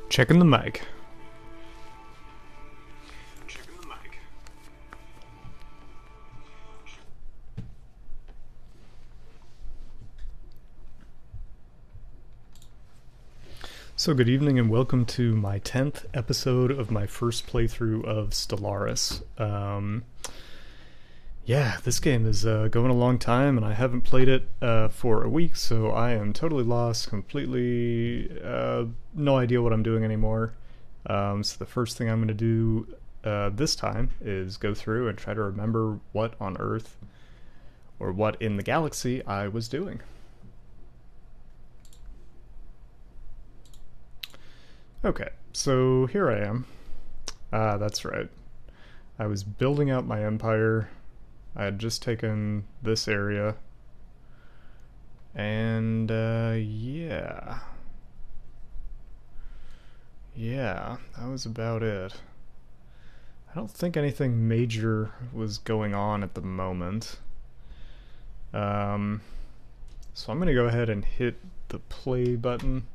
Checking the mic. So good evening and welcome to my 10th episode of my first playthrough of Stellaris. Yeah, this game is going a long time and I haven't played it for a week, so I am totally lost, completely no idea what I'm doing anymore. So the first thing I'm going to do this time is go through and try to remember what on Earth or what in the galaxy I was doing. Okay, so here I am. That's right. I was building out my empire. I had just taken this area. And, yeah. Yeah, that was about it. I don't think anything major was going on at the moment. So I'm going to go ahead and hit the play button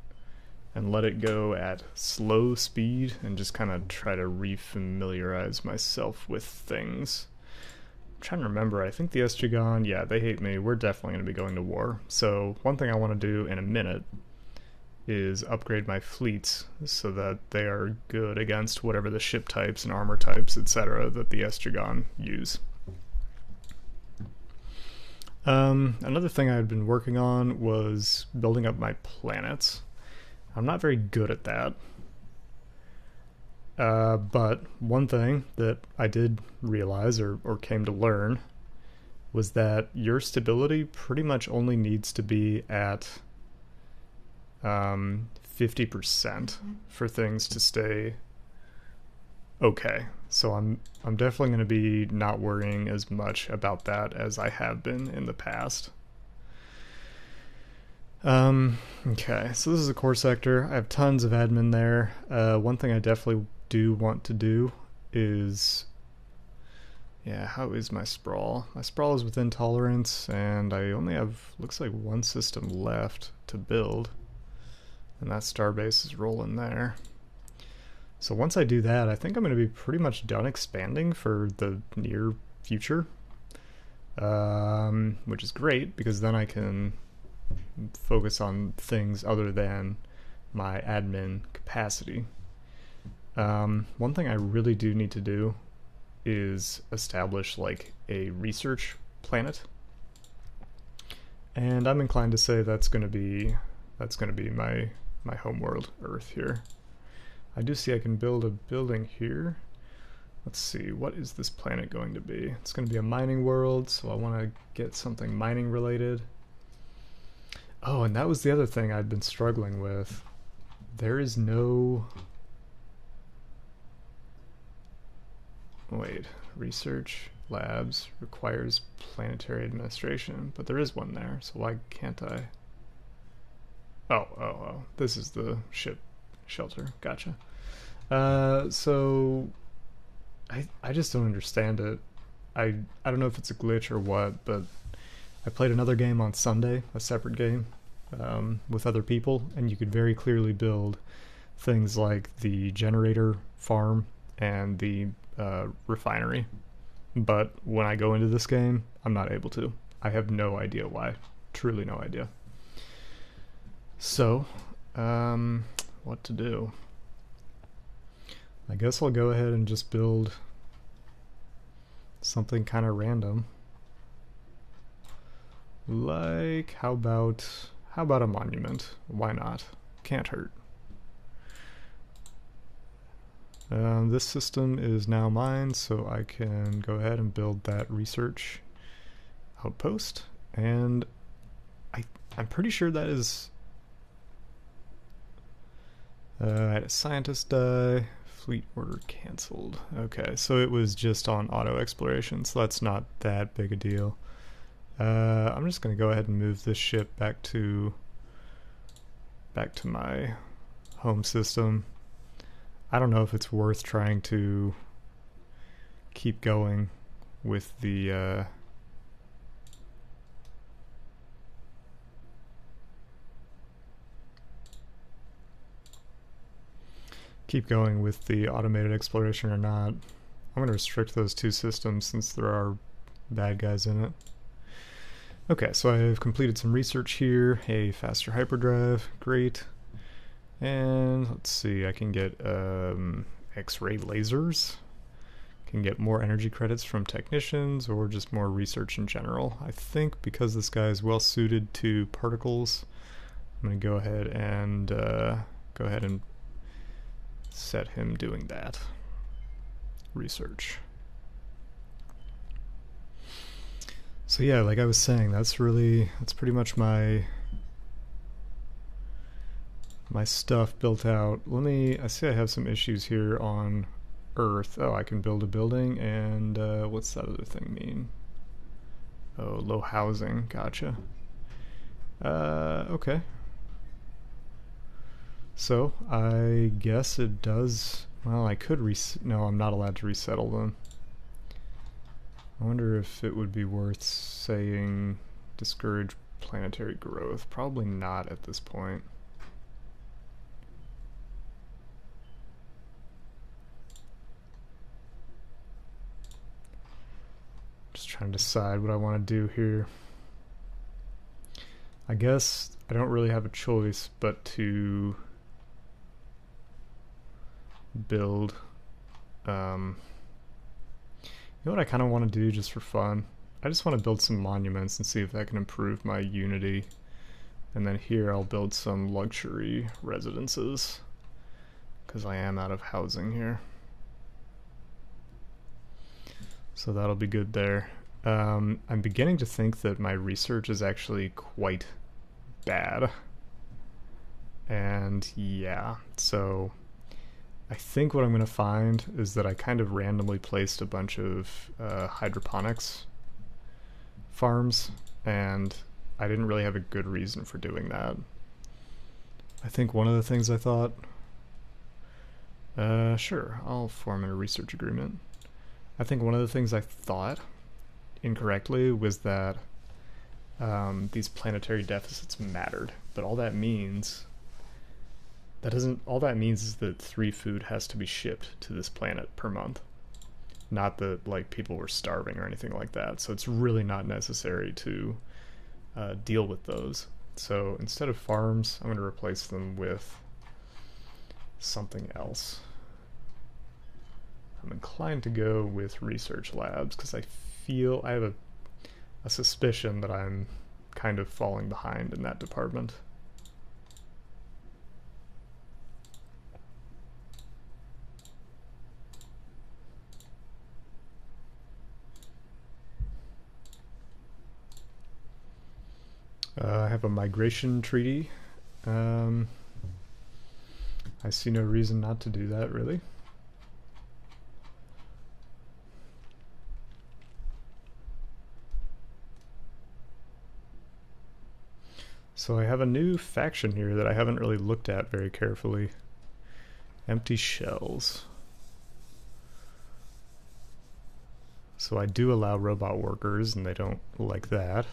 and let it go at slow speed and just kind of try to refamiliarize myself with things. I'm trying to remember, I think the Estragon, yeah, they hate me. We're definitely going to be going to war. So one thing I want to do in a minute is upgrade my fleets so that they are good against whatever the ship types and armor types, etc. that the Estragon use. Another thing I had been working on was building up my planets. I'm not very good at that. But one thing that I did realize or came to learn was that your stability pretty much only needs to be at 50% for things to stay okay. So I'm definitely going to be not worrying as much about that as I have been in the past. Okay, so this is a core sector. I have tons of admin there. One thing I definitely do want to do is... Yeah, how is my sprawl? My sprawl is within tolerance, and I only have, looks like, one system left to build. And that starbase is rolling there. So once I do that, I think I'm going to be pretty much done expanding for the near future. Which is great, because then I can focus on things other than my admin capacity. One thing I really do need to do is establish like a research planet, and I'm inclined to say that's going to be my home world, Earth here. I do see I can build a building here. Let's see, what is this planet going to be? It's going to be a mining world, so I want to get something mining related. Oh, and that was the other thing I'd been struggling with. There is no... Wait, research labs requires planetary administration, but there is one there, so why can't I? Oh, this is the ship shelter, gotcha. So I just don't understand it. I don't know if it's a glitch or what, but I played another game on Sunday, a separate game, with other people, and you could very clearly build things like the generator farm and the refinery. But when I go into this game, I'm not able to. I have no idea why. Truly no idea. So, what to do? I guess I'll go ahead and just build something kind of random. Like, how about a monument? Why not? Can't hurt. This system is now mine, so I can go ahead and build that research outpost. And I'm pretty sure that is... I had a scientist die. Fleet order cancelled. Okay, so it was just on auto exploration, so that's not that big a deal. I'm just going to go ahead and move this ship back to my home system. I don't know if it's worth trying to keep going with the keep going with the automated exploration or not. I'm going to restrict those two systems since there are bad guys in it. Okay, so I've completed some research here. A faster hyperdrive, great. And let's see, I can get X-ray lasers. Can get more energy credits from technicians or just more research in general. I think because this guy is well suited to particles, I'm going to go ahead and set him doing that. Research. So yeah, like I was saying, that's pretty much my stuff built out. I see I have some issues here on Earth. Oh, I can build a building, and what's that other thing mean? Oh, low housing. Gotcha. Okay. So, I guess it does... Well, I could no, I'm not allowed to resettle them. I wonder if it would be worth saying discourage planetary growth. Probably not at this point. Just trying to decide what I want to do here. I guess I don't really have a choice but to build you know what I kind of want to do just for fun? I just want to build some monuments and see if that can improve my unity. And then here I'll build some luxury residences because I am out of housing here. So that'll be good there. I'm beginning to think that my research is actually quite bad. And yeah, so I think what I'm going to find is that I kind of randomly placed a bunch of hydroponics farms, and I didn't really have a good reason for doing that. I think one of the things I thought, sure, I'll form a research agreement. I think one of the things I thought incorrectly was that these planetary deficits mattered, but all that means is that 3 food has to be shipped to this planet per month. Not that like people were starving or anything like that. So it's really not necessary to deal with those. So instead of farms, I'm going to replace them with something else. I'm inclined to go with research labs because I have a suspicion that I'm kind of falling behind in that department. I have a migration treaty. I see no reason not to do that, really. So I have a new faction here that I haven't really looked at very carefully. Empty shells. So I do allow robot workers, and they don't like that.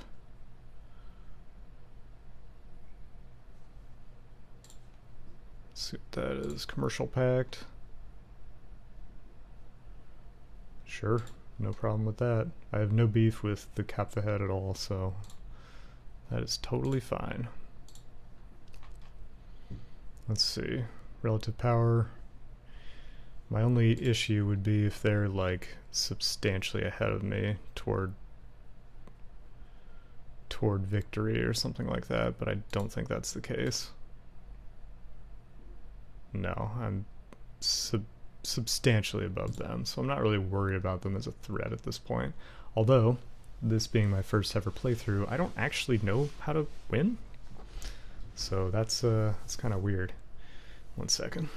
See what that is. Commercial pact. Sure, no problem with that. I have no beef with the Cap the Head at all, so that is totally fine. Let's see. Relative power. My only issue would be if they're like substantially ahead of me toward victory or something like that, but I don't think that's the case. No, I'm substantially above them, so I'm not really worried about them as a threat at this point. Although, this being my first ever playthrough, I don't actually know how to win. So that's kind of weird. One second.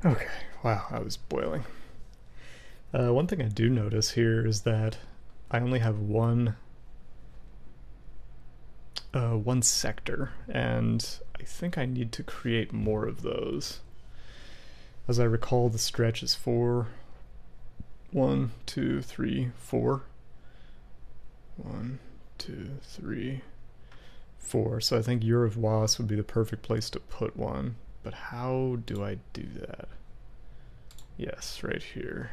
Okay, Wow, I was boiling. One thing I do notice here is that I only have one sector, and I think I need to create more of those. As I recall, the stretch is 4. 1, 2, 3, 4. 1, 2, 3, 4. So I think Year of Was would be the perfect place to put one. But how do I do that? Yes, right here.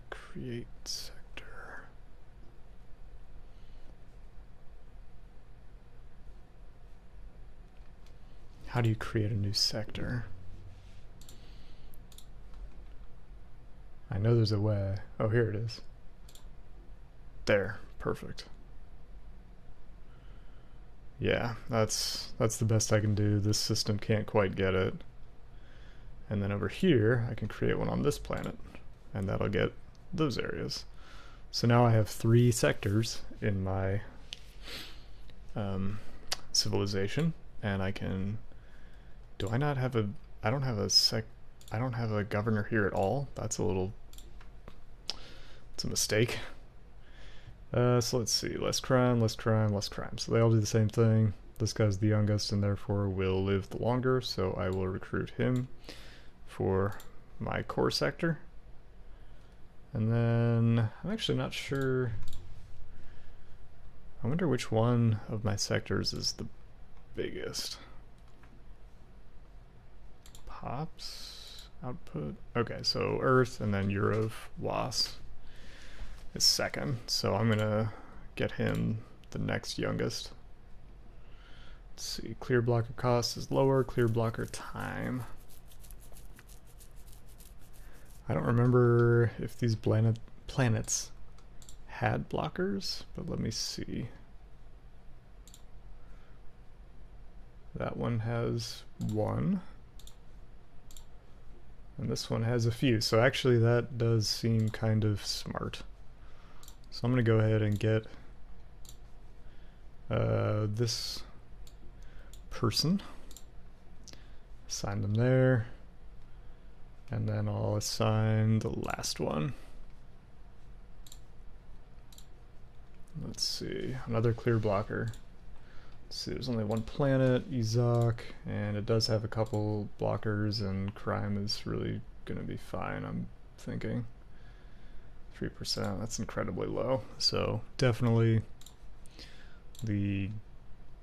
Create sector. How do you create a new sector? I know there's a way. Oh, here it is. There, perfect. Yeah, that's the best I can do. This system can't quite get it. And then over here, I can create one on this planet, and that'll get those areas. So now I have 3 sectors in my civilization, and I can. Do I not have a? I don't have a governor here at all. That's a little. It's a mistake. So let's see. Less crime, less crime, less crime. So they all do the same thing. This guy's the youngest and therefore will live the longer, so I will recruit him for my core sector. And then I'm actually not sure. I wonder which one of my sectors is the biggest. Pops output. Okay, so Earth and then Year of Was is second. So I'm gonna get him the next youngest. Let's see, clear blocker cost is lower, clear blocker time. I don't remember if these planets had blockers, but let me see. That one has 1. And this one has a few, so actually that does seem kind of smart. So I'm going to go ahead and get this person, assign them there, and then I'll assign the last one. Let's see, another clear blocker. Let's see, there's only 1 planet, Izak, and it does have a couple blockers, and crime is really going to be fine, I'm thinking. 3%, that's incredibly low. So definitely the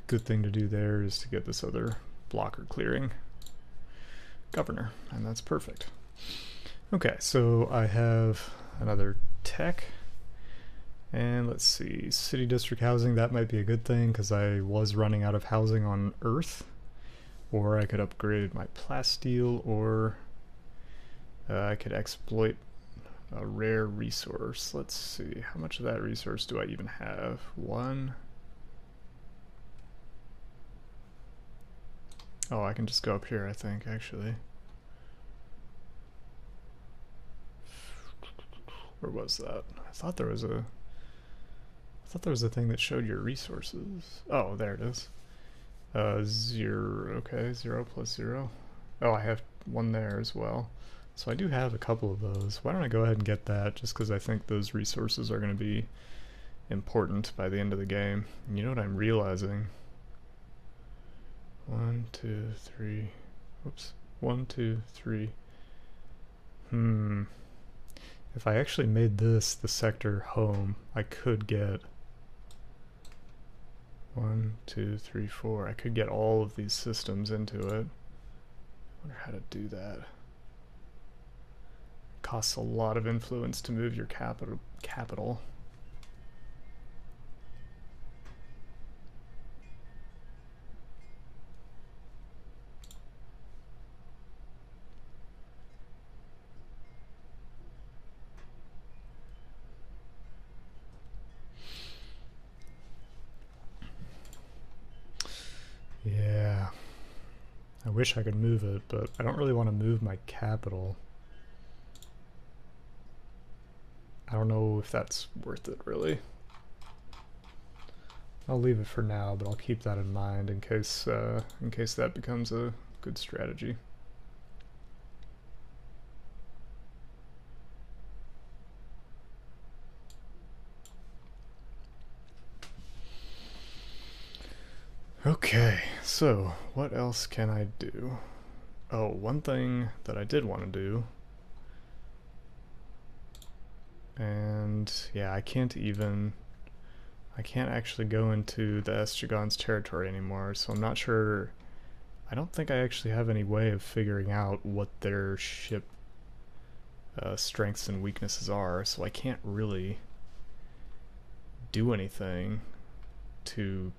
good thing to do there is to get this other blocker clearing governor, and that's perfect. Okay, so I have another tech, and let's see, city district housing, that might be a good thing because I was running out of housing on Earth, or I could upgrade my plasteel, or I could exploit a rare resource. Let's see, how much of that resource do I even have? 1. Oh, I can just go up here, I think, actually. Where was that? I thought there was a thing that showed your resources. Oh, there it is. 0, okay, 0 plus 0. Oh, I have 1 there as well. So I do have a couple of those. Why don't I go ahead and get that, just because I think those resources are going to be important by the end of the game. And you know what I'm realizing? 1, 2, 3. Whoops. 1, 2, 3. If I actually made this the sector home, I could get 1, 2, 3, 4. I could get all of these systems into it. I wonder how to do that. Costs a lot of influence to move your capital. Yeah, I wish I could move it, but I don't really want to move my capital. I don't know if that's worth it, really. I'll leave it for now, but I'll keep that in mind in case that becomes a good strategy. Okay, so what else can I do? Oh, one thing that I did want to do, and yeah, I can't actually go into the Estragon's territory anymore, so I'm not sure. I don't think I actually have any way of figuring out what their ship strengths and weaknesses are, so I can't really do anything to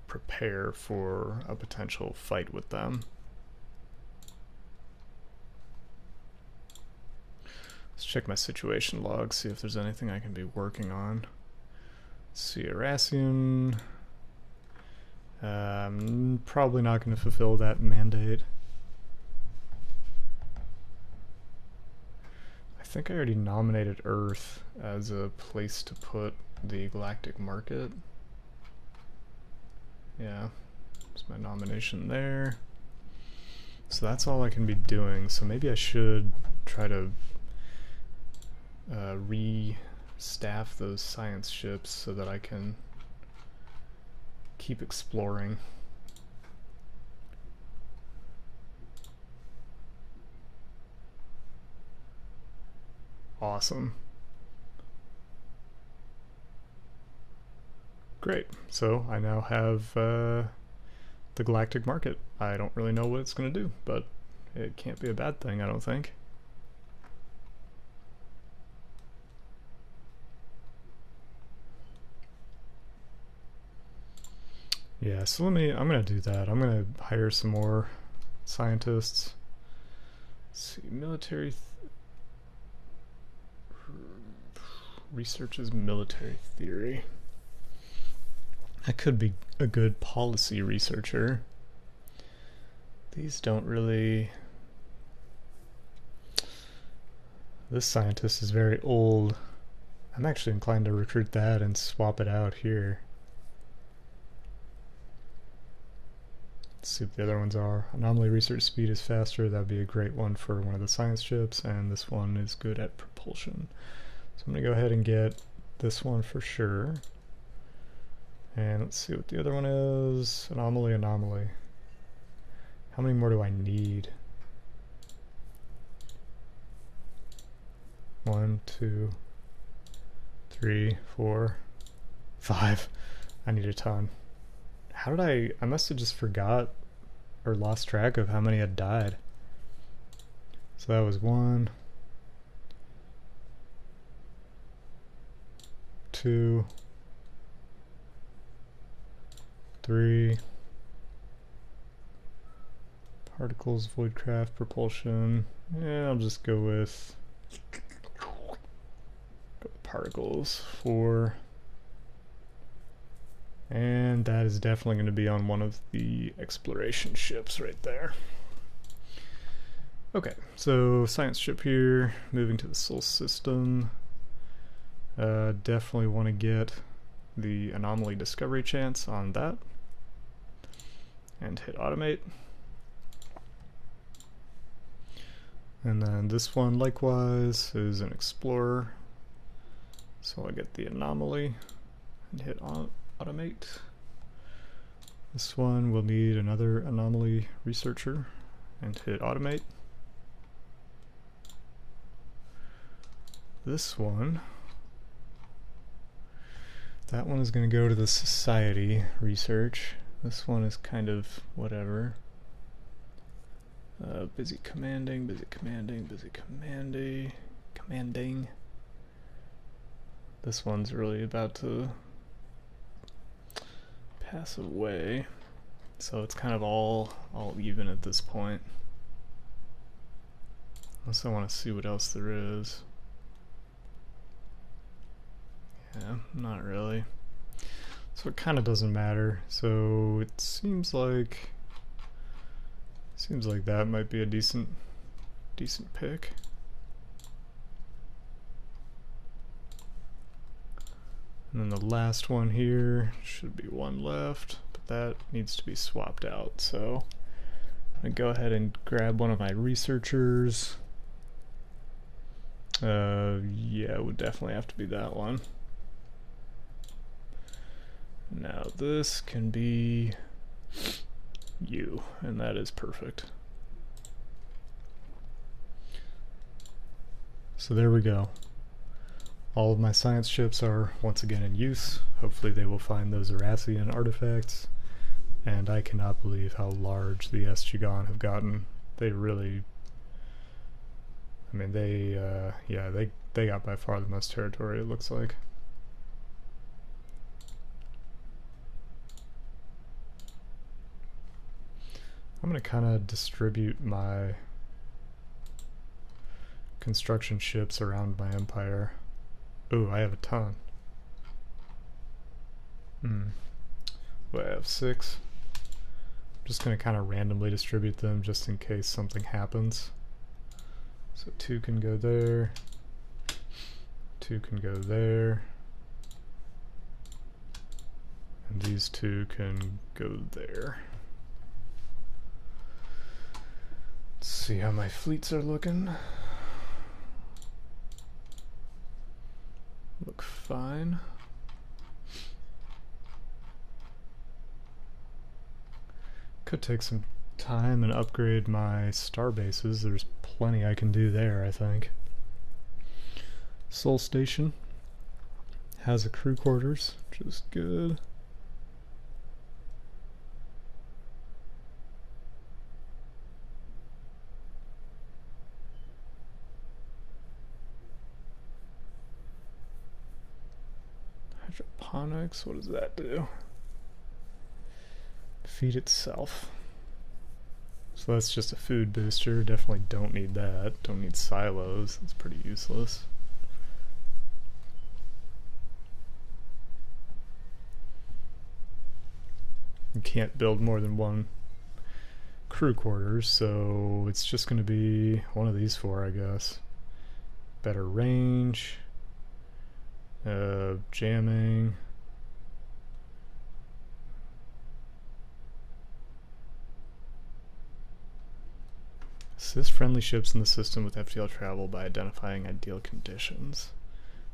prepare for a potential fight with them. Let's check my situation log, see if there's anything I can be working on. Let's see, Erassian. I'm probably not going to fulfill that mandate. I think I already nominated Earth as a place to put the galactic market. Yeah, that's my nomination there. So that's all I can be doing, so maybe I should try to re-staff those science ships so that I can keep exploring. Awesome. Great, so I now have the galactic market. I don't really know what it's going to do, but it can't be a bad thing, I don't think. Yeah, so I'm gonna do that. I'm gonna hire some more scientists. Let's see, military researches military theory. I could be a good policy researcher. These don't really... This scientist is very old. I'm actually inclined to recruit that and swap it out here. Let's see what the other ones are. Anomaly research speed is faster. That'd be a great one for one of the science ships, and this one is good at propulsion. So I'm going to go ahead and get this one for sure. And let's see what the other one is. Anomaly. How many more do I need? 1, 2, 3, 4, 5. I need a ton. How did I must have just forgot or lost track of how many had died. So that was 1, 2, 3. Particles, voidcraft, propulsion. Yeah, I'll just go with particles. 4. And that is definitely going to be on one of the exploration ships right there. Okay, so science ship here, moving to the Sol system. Definitely want to get the anomaly discovery chance on that. And hit automate. And then this one likewise is an explorer. So I get the anomaly and hit automate. This one will need another anomaly researcher and hit automate. This one, that one is going to go to the society research. This one is kind of whatever. Busy commanding. This one's really about to pass away, so it's kind of all even at this point. Unless I want to see what else there is. Yeah, not really. So it kind of doesn't matter. So it seems like that might be a decent pick. And then the last one here should be one left, but that needs to be swapped out. So I go ahead and grab one of my researchers. Yeah, it would definitely have to be that one. Now this can be you, and that is perfect. So there we go. All of my science ships are once again in use. Hopefully they will find those Erassian artifacts. And I cannot believe how large the Eschagon have gotten. They really... I mean, yeah, they got by far the most territory, it looks like. I'm going to kind of distribute my construction ships around my empire. Ooh, I have a ton. What, I have 6? I'm just going to kind of randomly distribute them just in case something happens. So 2 can go there. 2 can go there. And these 2 can go there. Let's see how my fleets are looking. Look fine. Could take some time and upgrade my star bases. There's plenty I can do there, I think. Sol Station has a crew quarters, which is good. Hydroponics, what does that do? Feed itself. So that's just a food booster. Definitely don't need that. Don't need silos. That's pretty useless. You can't build more than one crew quarters, so it's just going to be one of these 4, I guess. Better range. Jamming. Assist friendly ships in the system with FTL travel by identifying ideal conditions.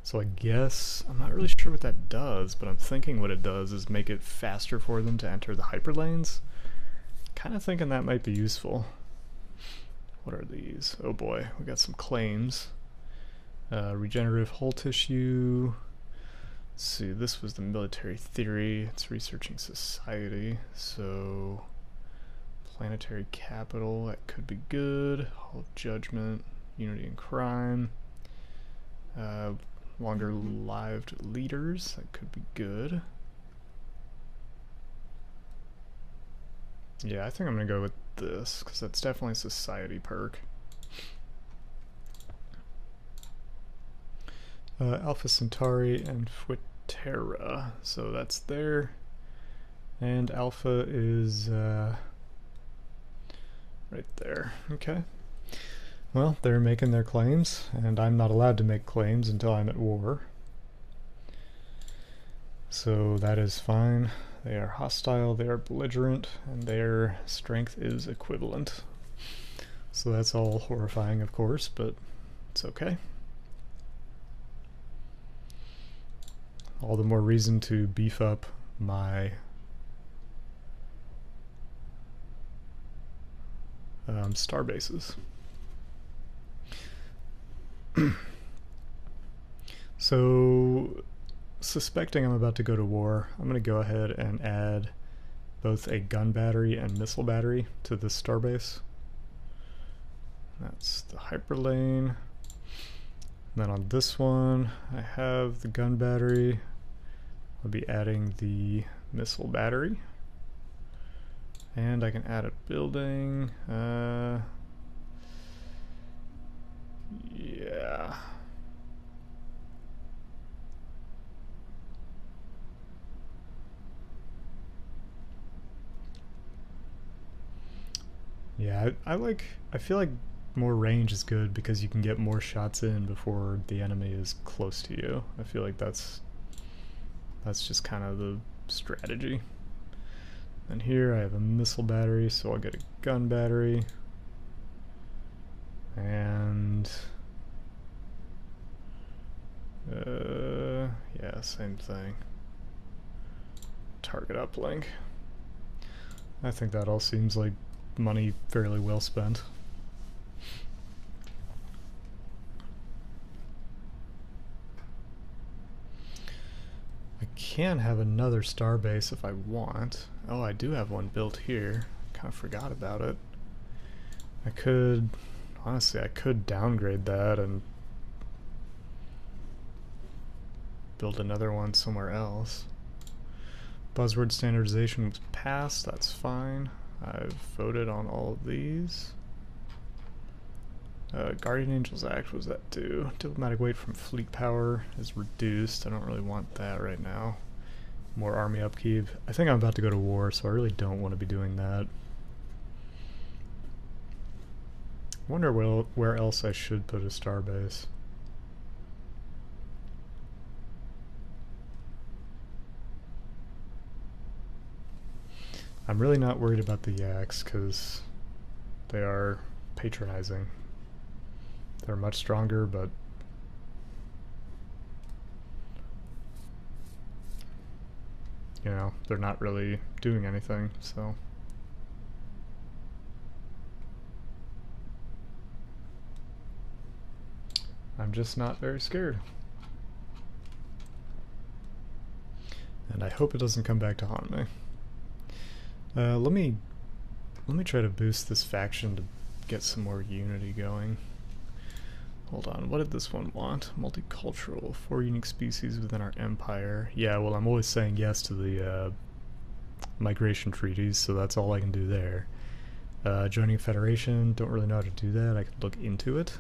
So I guess, I'm not really sure what that does, but I'm thinking what it does is make it faster for them to enter the hyperlanes. Kind of thinking that might be useful. What are these? Oh boy, we got some claims. Regenerative hull tissue. Let's see, this was the military theory. It's researching society, so planetary capital, that could be good. Hall of Judgment, Unity and Crime. Longer lived leaders, that could be good. Yeah, I think I'm gonna go with this, because that's definitely a society perk. Alpha Centauri and Fuitera, so that's there. And Alpha is right there. Okay. Well, they're making their claims, and I'm not allowed to make claims until I'm at war. So that is fine. They are hostile, they are belligerent, and their strength is equivalent. So that's all horrifying, of course, but it's okay. All the more reason to beef up my star bases. So, suspecting I'm about to go to war, I'm going to go ahead and add both a gun battery and missile battery to this starbase. That's the hyperlane. And then on this one, I have the gun battery. I'll be adding the missile battery. And I can add a building. Yeah. Yeah, I feel like more range is good because you can get more shots in before the enemy is close to you. I feel like that's just kind of the strategy. And here I have a missile battery, so I'll get a gun battery. And yeah, same thing. Target uplink. I think that all seems like money fairly well spent. I can have another starbase if I want. Oh, I do have one built here. Kind of forgot about it. I could, honestly, I could downgrade that and build another one somewhere else. Buzzword standardization was passed, that's fine. I've voted on all of these. Guardian Angels Act was that too. Diplomatic weight from fleet power is reduced. I don't really want that right now. More army upkeep. I think I'm about to go to war, so I really don't want to be doing that. I wonder where else I should put a starbase. I'm really not worried about the Yaks because they are patronizing. They're much stronger, but you know, they're not really doing anything, so I'm just not very scared. And I hope it doesn't come back to haunt me. Let me try to boost this faction to get some more unity going. Hold on, what did this one want? Multicultural, 4 unique species within our empire. Yeah, well, I'm always saying yes to the migration treaties, so that's all I can do there. Joining a federation, don't really know how to do that. I could look into it.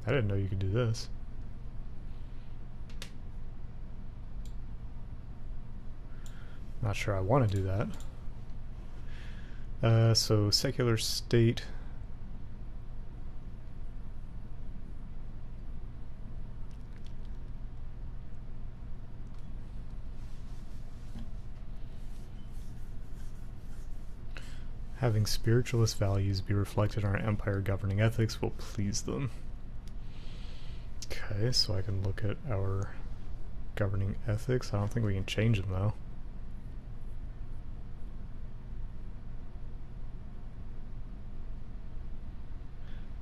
I didn't know you could do this. Not sure I want to do that. So secular state. Having spiritualist values be reflected in our empire governing ethics will please them. Okay, so I can look at our governing ethics. I don't think we can change them though.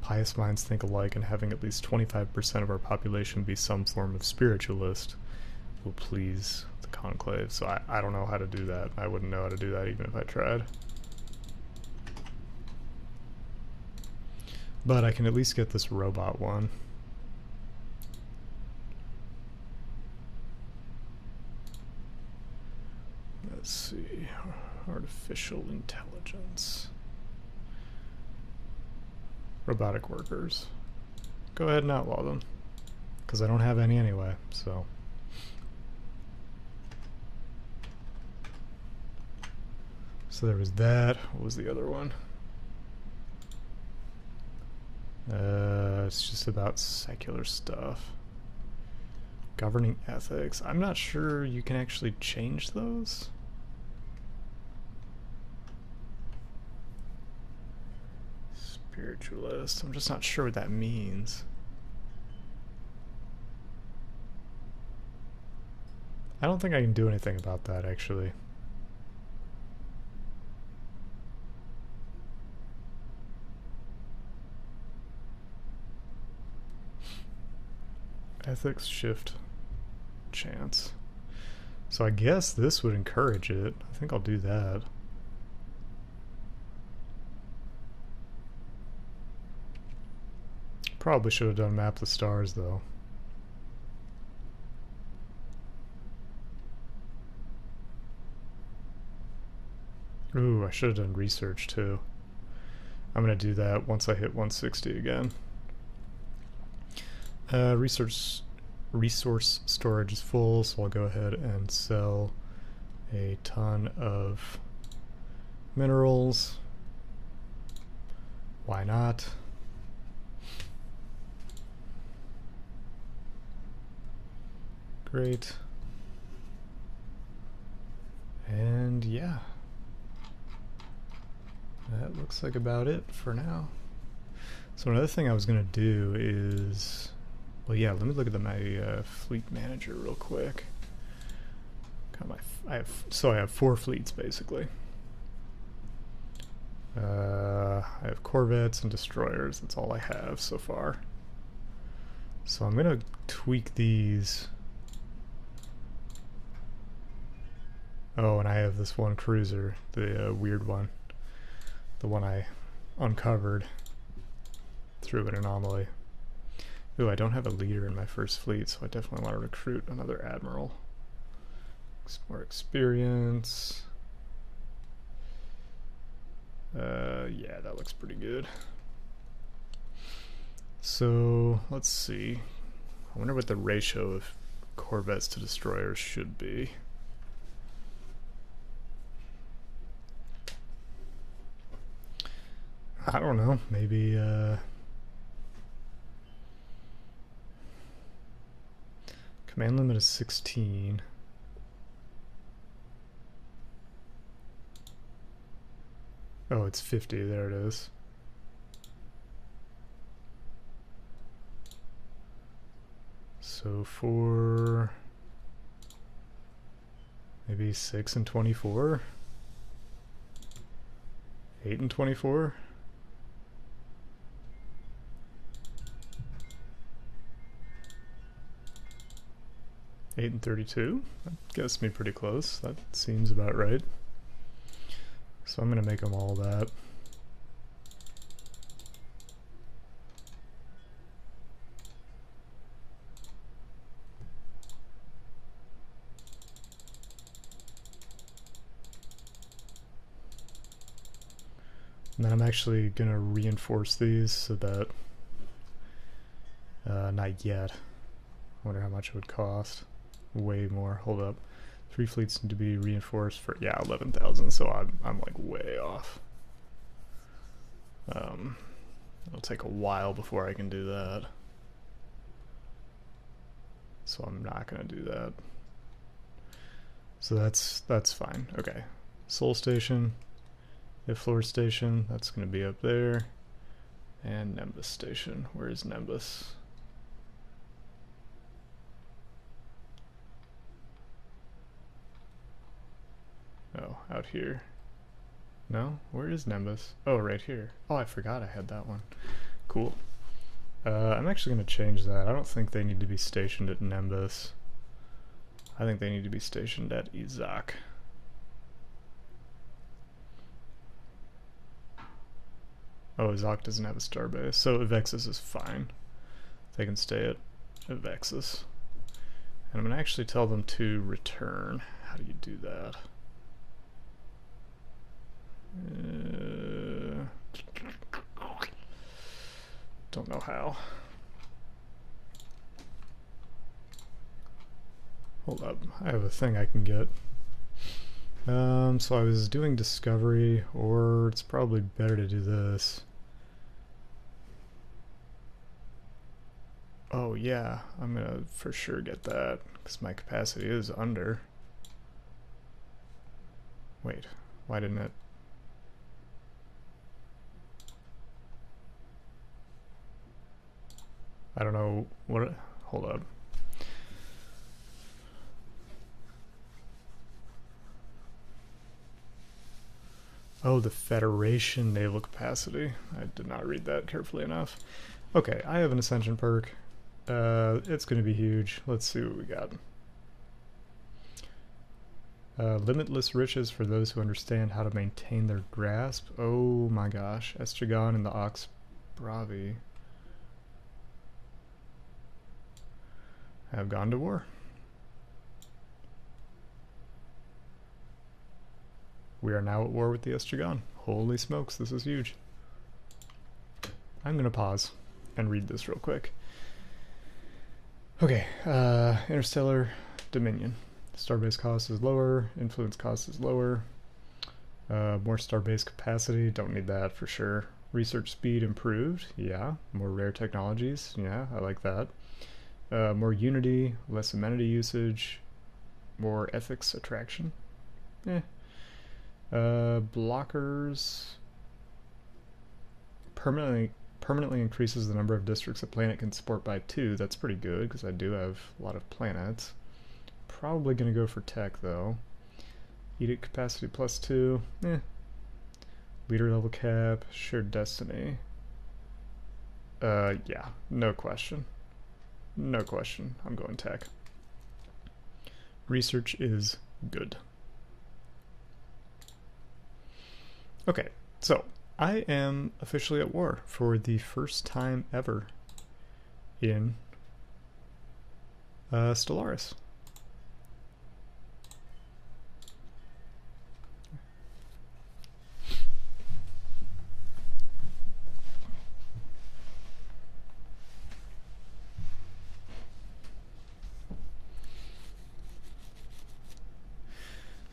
Pious minds think alike, and having at least 25% of our population be some form of spiritualist will please the conclave. So I don't know how to do that. I wouldn't know how to do that even if I tried. But I can at least get this robot one. Let's see, artificial intelligence. Robotic workers. Go ahead and outlaw them, because I don't have any anyway, so. So there was that. What was the other one? It's just about secular stuff. Governing ethics. I'm not sure you can actually change those. Spiritualist. I'm just not sure what that means. I don't think I can do anything about that, actually. Ethics shift chance. So I guess this would encourage it. I think I'll do that. Probably should have done map the stars though. Ooh, I should have done research too. I'm gonna do that once I hit 160 again. Resource storage is full, so I'll go ahead and sell a ton of Minerals. Why not? Great. And yeah. That looks like about it for now. So another thing I was gonna do is, well, yeah, let me look at my fleet manager real quick. Got I have 4 fleets basically. I have corvettes and destroyers. That's all I have so far. So I'm gonna tweak these. Oh, and I have this one cruiser, the weird one, the one I uncovered through an anomaly. Ooh, I don't have a leader in my first fleet, so I definitely want to recruit another admiral. More experience. Yeah, that looks pretty good. So, let's see. I wonder what the ratio of corvettes to destroyers should be. I don't know, maybe command limit is 16. Oh, it's 50, there it is. So for maybe 6 and 24? 8 and 24? 8 and 32? That gets me pretty close. That seems about right. So I'm going to make them all that. And then I'm actually going to reinforce these so that... not yet. I wonder how much it would cost. Way more. Hold up. 3 fleets need to be reinforced for, yeah, 11,000, so I'm like way off. It'll take a while before I can do that. So I'm not gonna do that. So that's fine. Okay. Sol Station, Floor Station, that's gonna be up there. And Nimbus Station. Where is Nimbus? Oh, out here. No? Where is Nimbus? Oh, right here. Oh, I forgot I had that one. Cool. I'm actually going to change that. I don't think they need to be stationed at Nimbus. I think they need to be stationed at Izak. Oh, Izak doesn't have a starbase, so Evexis is fine. They can stay at Evexis. And I'm going to actually tell them to return. How do you do that? Don't know how. Hold up, I have a thing I can get. So I was doing discovery, or it's probably better to do this. Oh yeah, I'm gonna for sure get that, because my capacity is under. Wait, why didn't it? I don't know what, hold up. Oh, the Federation naval capacity. I did not read that carefully enough. Okay, I have an Ascension perk. It's going to be huge. Let's see what we got. Limitless riches for those who understand how to maintain their grasp. Oh my gosh. Estragon and the Ox Bravi have gone to war. We are now at war with the Estragon. Holy smokes, this is huge. I'm gonna pause and read this real quick. Okay, Interstellar Dominion. Starbase cost is lower, influence cost is lower. More starbase capacity, don't need that for sure. Research speed improved, yeah. More rare technologies, yeah, I like that. More unity, less amenity usage, more ethics attraction, eh. Blockers permanently increases the number of districts a planet can support by 2. That's pretty good because I do have a lot of planets. Probably gonna go for tech though. Edict capacity +2, eh. Leader level cap, shared destiny. Yeah, no question. No question, I'm going tech. Research is good. Okay, so I am officially at war for the first time ever in Stellaris.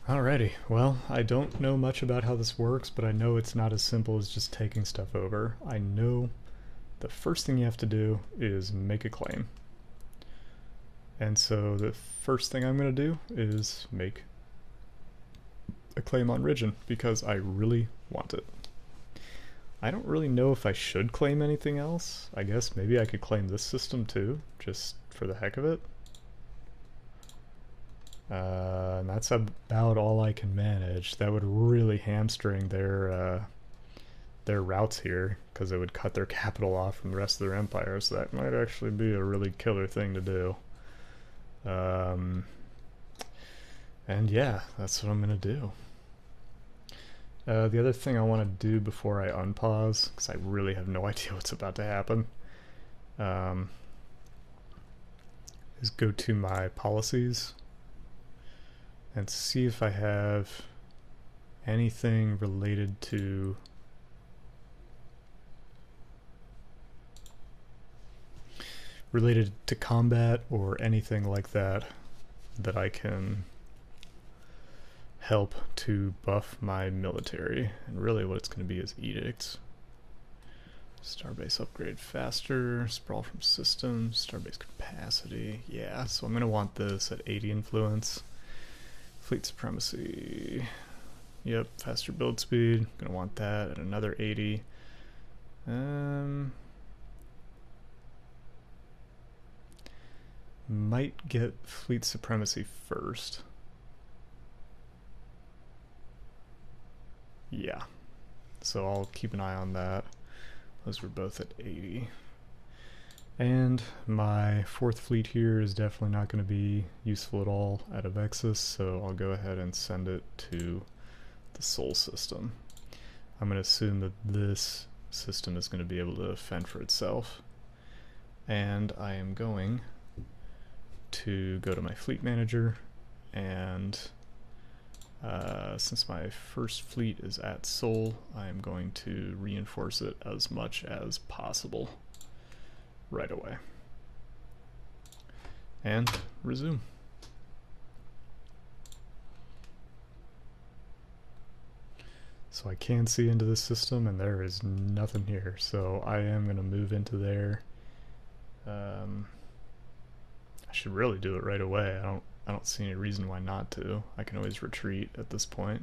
Alrighty, well, I don't know much about how this works, but I know it's not as simple as just taking stuff over. I know the first thing you have to do is make a claim. And so the first thing I'm going to do is make a claim on Ridgeon, because I really want it. I don't really know if I should claim anything else. I guess maybe I could claim this system too, just for the heck of it. And that's about all I can manage. That would really hamstring their routes here, because it would cut their capital off from the rest of their empire, so that might actually be a really killer thing to do. And yeah, that's what I'm gonna do. The other thing I want to do before I unpause, because I really have no idea what's about to happen, is go to my policies and see if I have anything related to combat or anything like that that I can help to buff my military. And really what it's going to be is edicts. Starbase upgrade faster, sprawl from systems, starbase capacity. Yeah, so I'm going to want this at 80 influence. Fleet supremacy. Yep, faster build speed. Gonna want that at another 80. Might get fleet supremacy first. Yeah, so I'll keep an eye on that. Those were both at 80. And my 4th fleet here is definitely not going to be useful at all out of Exus, so I'll go ahead and send it to the Sol system. I'm going to assume that this system is going to be able to fend for itself. And I am going to go to my fleet manager, and since my first fleet is at Sol, I am going to reinforce it as much as possible right away. And resume. So I can see into this system and there is nothing here, so I am going to move into there. I should really do it right away. I don't see any reason why not to. I can always retreat at this point.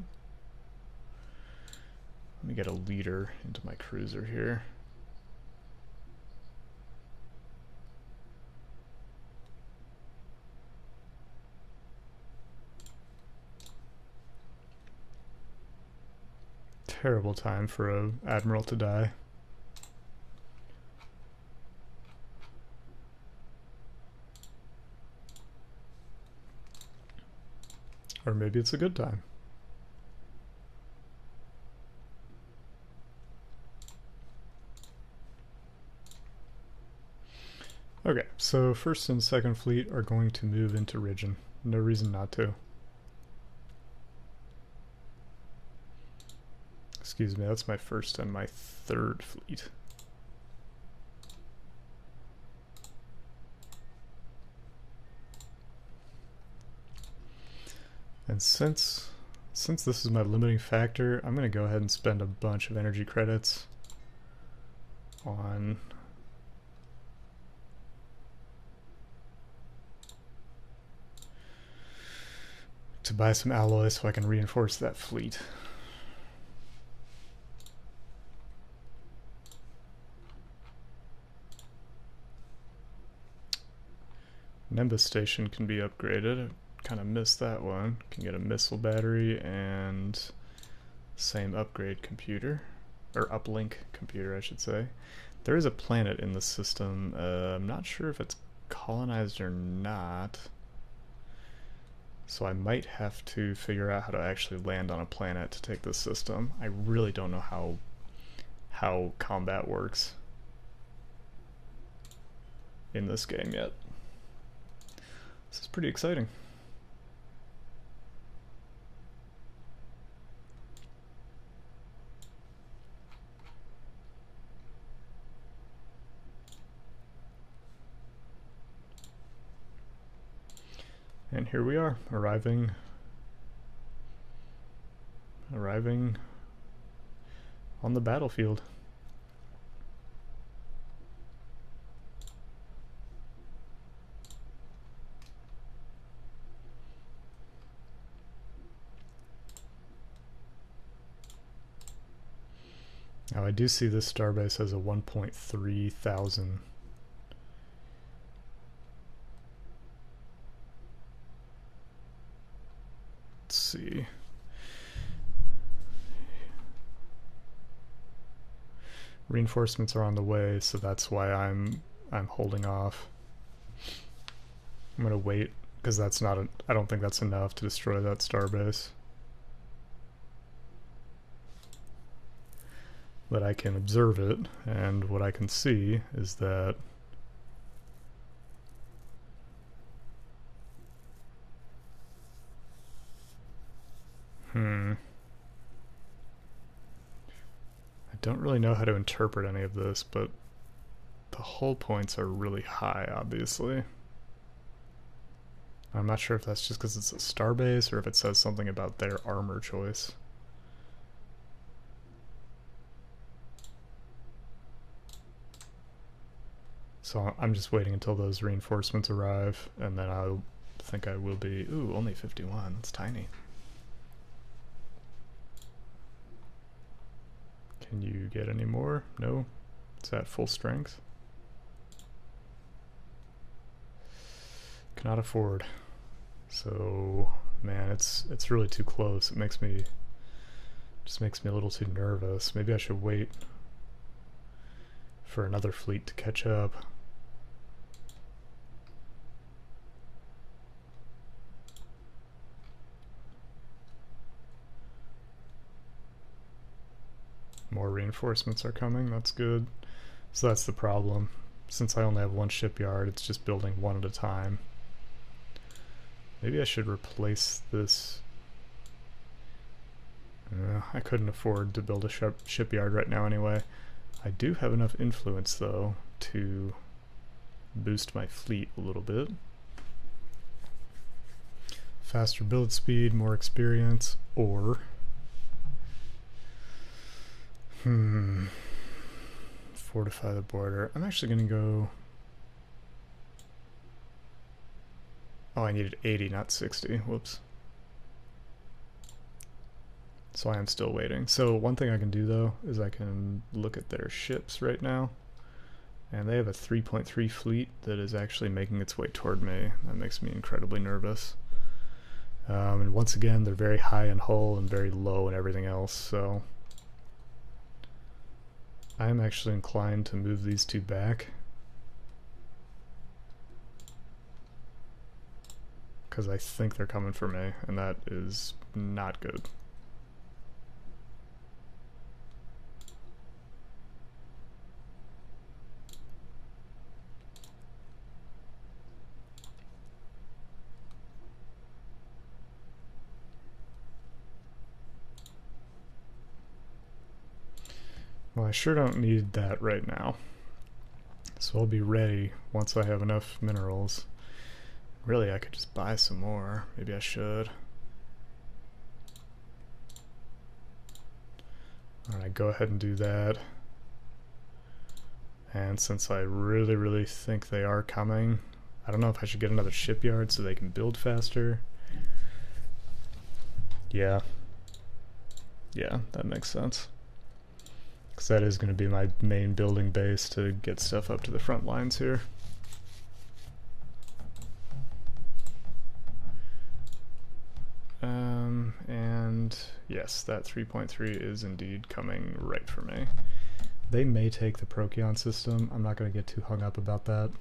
Let me get a leader into my cruiser here. Terrible time for an admiral to die. Or maybe it's a good time. Okay, so first and second fleet are going to move into Ridgeon. No reason not to. Excuse me, that's my first and my third fleet. And since Since this is my limiting factor, I'm going to go ahead and spend a bunch of energy credits on to buy some alloy so I can reinforce that fleet. Nimbus station can be upgraded. Kind of missed that one. Can get a missile battery and same upgrade computer, or uplink computer I should say. There is a planet in the system. I'm not sure if it's colonized or not, so I might have to figure out how to actually land on a planet to take this system. I really don't know how combat works in this game yet. This is pretty exciting. And here we are, arriving on the battlefield. Now I do see this starbase has a 1.3 thousand. Let's see. Reinforcements are on the way, so that's why I'm holding off. I'm gonna wait because that's not I don't think that's enough to destroy that starbase. But I can observe it, and what I can see is that I don't really know how to interpret any of this, but the hull points are really high, obviously. I'm not sure if that's just because it's a starbase or if it says something about their armor choice. So I'm just waiting until those reinforcements arrive, and then I think I will be... Ooh, only 51. That's tiny. Can you get any more? No? It's at full strength. Cannot afford. So, man, it's really too close. It makes me... just makes me a little too nervous. Maybe I should wait for another fleet to catch up. More reinforcements are coming, that's good. So that's the problem. Since I only have one shipyard, it's just building one at a time. Maybe I should replace this. I couldn't afford to build a shipyard right now anyway. I do have enough influence though to boost my fleet a little bit. Faster build speed, more experience, or fortify the border. I'm actually gonna go... Oh, I needed 80, not 60. Whoops. So I am still waiting. So one thing I can do though is I can look at their ships right now, and they have a 3.3 fleet that is actually making its way toward me. That makes me incredibly nervous. And once again, they're very high in hull and very low in everything else, so I'm actually inclined to move these two back, because I think they're coming for me, and that is not good. Well, I sure don't need that right now, so I'll be ready once I have enough minerals. Really, I could just buy some more. Maybe I should. Alright, go ahead and do that. And since I really think they are coming, I don't know if I should get another shipyard so they can build faster. Yeah. Yeah, that makes sense. Because that is going to be my main building base to get stuff up to the front lines here. And yes, that 3.3 is indeed coming right for me. They may take the Procyon system. I'm not going to get too hung up about that.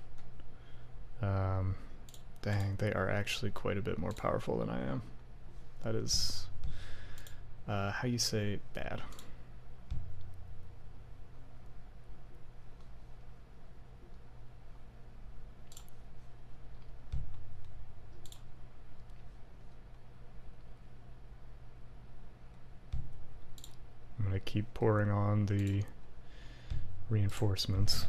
Dang, they are actually quite a bit more powerful than I am. That is, how you say bad. I'm going to keep pouring on the reinforcements.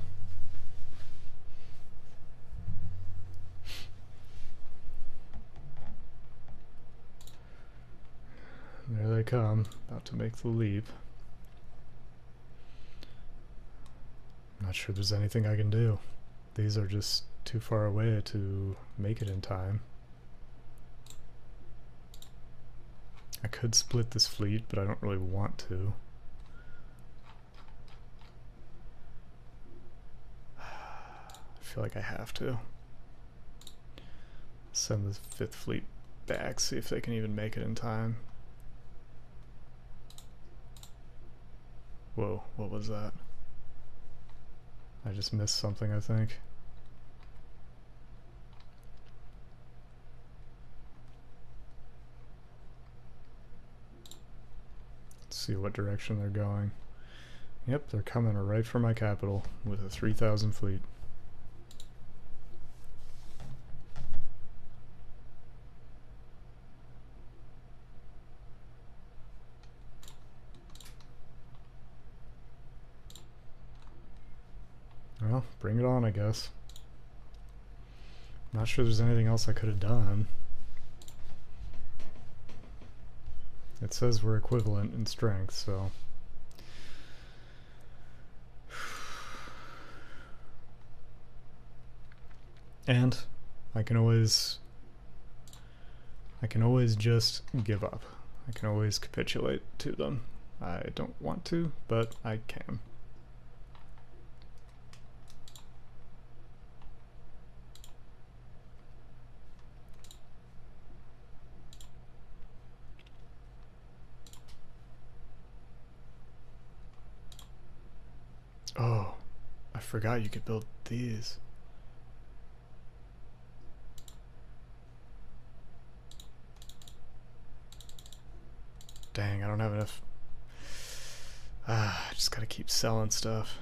There they come, about to make the leap. I'm not sure there's anything I can do. These are just too far away to make it in time. I could split this fleet, but I don't really want to. I feel like I have to. Send the 5th fleet back, see if they can even make it in time. Whoa, what was that? I just missed something, I think. Let's see what direction they're going. Yep, they're coming right for my capital with a 3,000 fleet. Well, bring it on, I guess. Not sure there's anything else I could have done. It says we're equivalent in strength, so... And I can always just give up. I can always capitulate to them. I don't want to, but I can. Oh, I forgot you could build these. Dang, I don't have enough. I just gotta keep selling stuff.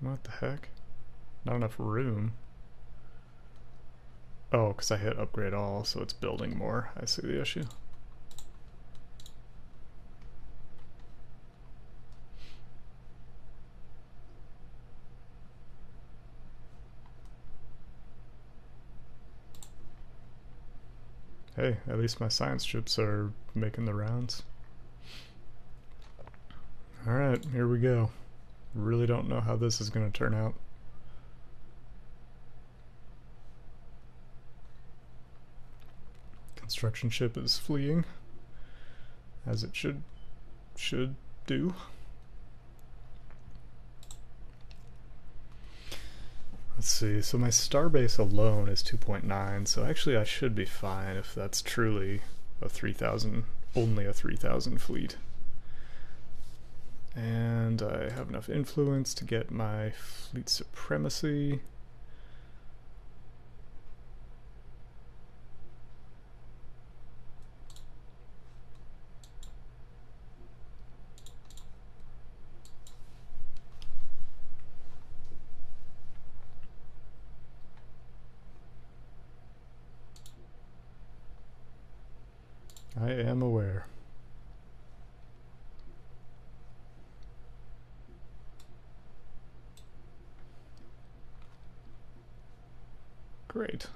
What the heck? Not enough room. Oh, because I hit upgrade all, so it's building more. I see the issue. Hey, at least my science ships are making the rounds. Alright, here we go. Really don't know how this is going to turn out. Construction ship is fleeing, as it should do. Let's see, so my starbase alone is 2.9, so actually I should be fine if that's truly a 3,000, only a 3,000 fleet. And I have enough influence to get my fleet supremacy. I am aware. Great.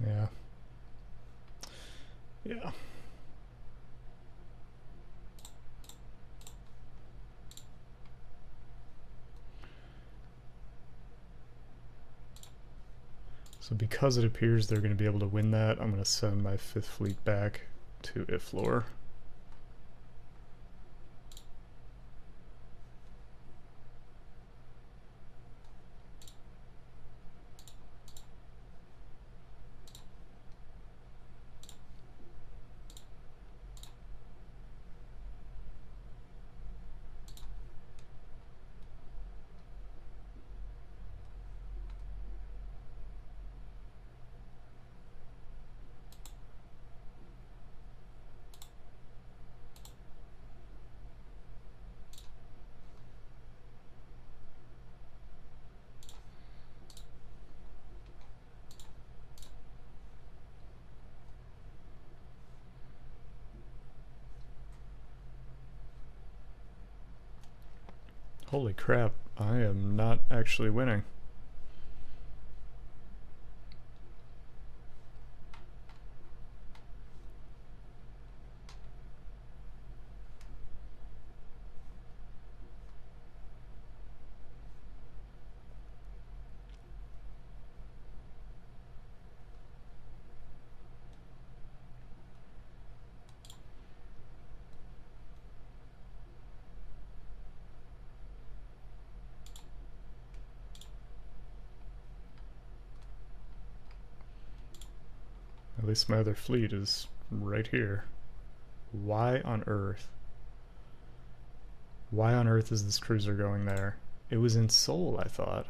Yeah. Yeah. So because it appears they're going to be able to win that, I'm going to send my 5th Fleet back to Iflor. Holy crap, I am not actually winning. At least my other fleet is right here. Why on earth? Why on earth is this cruiser going there? It was in Seoul, I thought.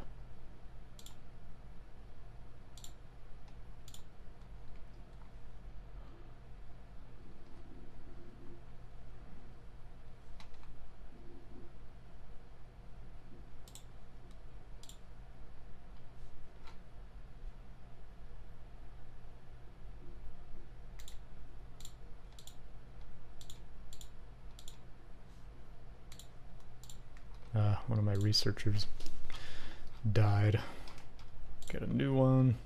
One of my researchers died. Get a new one.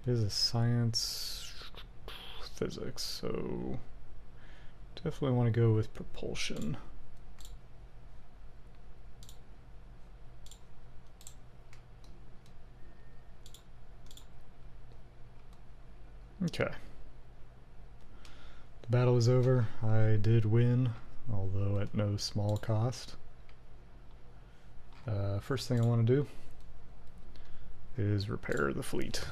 It is a science physics, so definitely want to go with propulsion. Okay. The battle is over. I did win, although at no small cost. First thing I want to do is repair the fleet.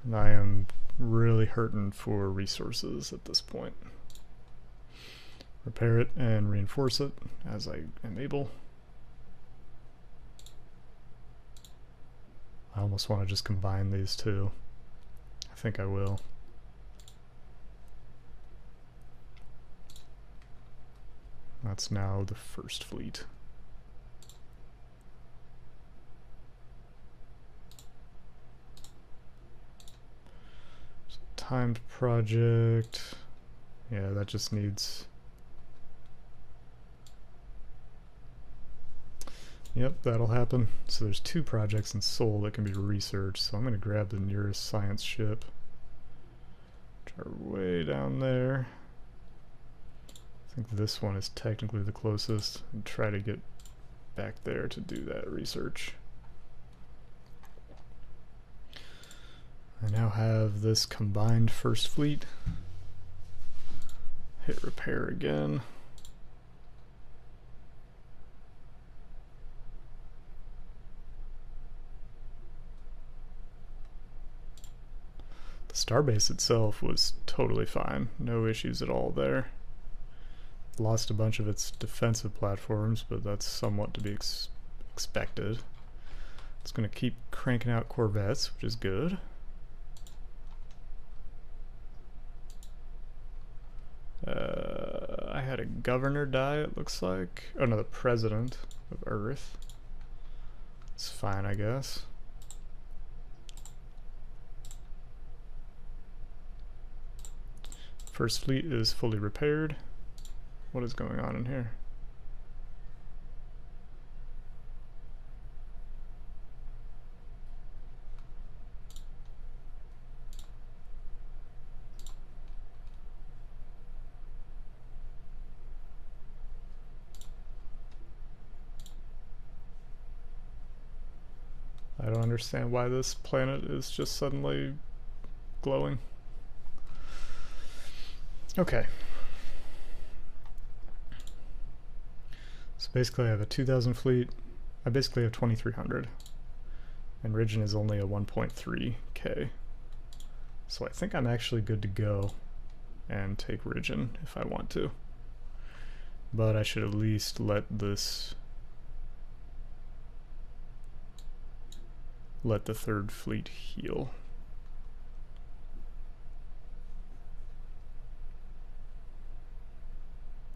And I am really hurting for resources at this point. Repair it and reinforce it as I am able. I almost want to just combine these two. I think I will. That's now the 1st Fleet. So timed project. Yeah, that just needs... Yep, that'll happen. So there's 2 projects in Seoul that can be researched, so I'm going to grab the nearest science ship. Which are way down there. I think this one is technically the closest, and try to get back there to do that research. I now have this combined 1st Fleet. Hit repair again. starbase itself was totally fine. No issues at all there. Lost a bunch of its defensive platforms, but that's somewhat to be expected. It's going to keep cranking out corvettes, which is good. I had a governor die, it looks like. Oh no, the president of Earth. It's fine, I guess. First fleet is fully repaired. What is going on in here? I don't understand why this planet is just suddenly glowing. Okay. So basically I have a 2,000 fleet. I basically have 2,300. And Ridgeon is only a 1.3k. So I think I'm actually good to go and take Ridgeon if I want to. But I should at least let the third fleet heal.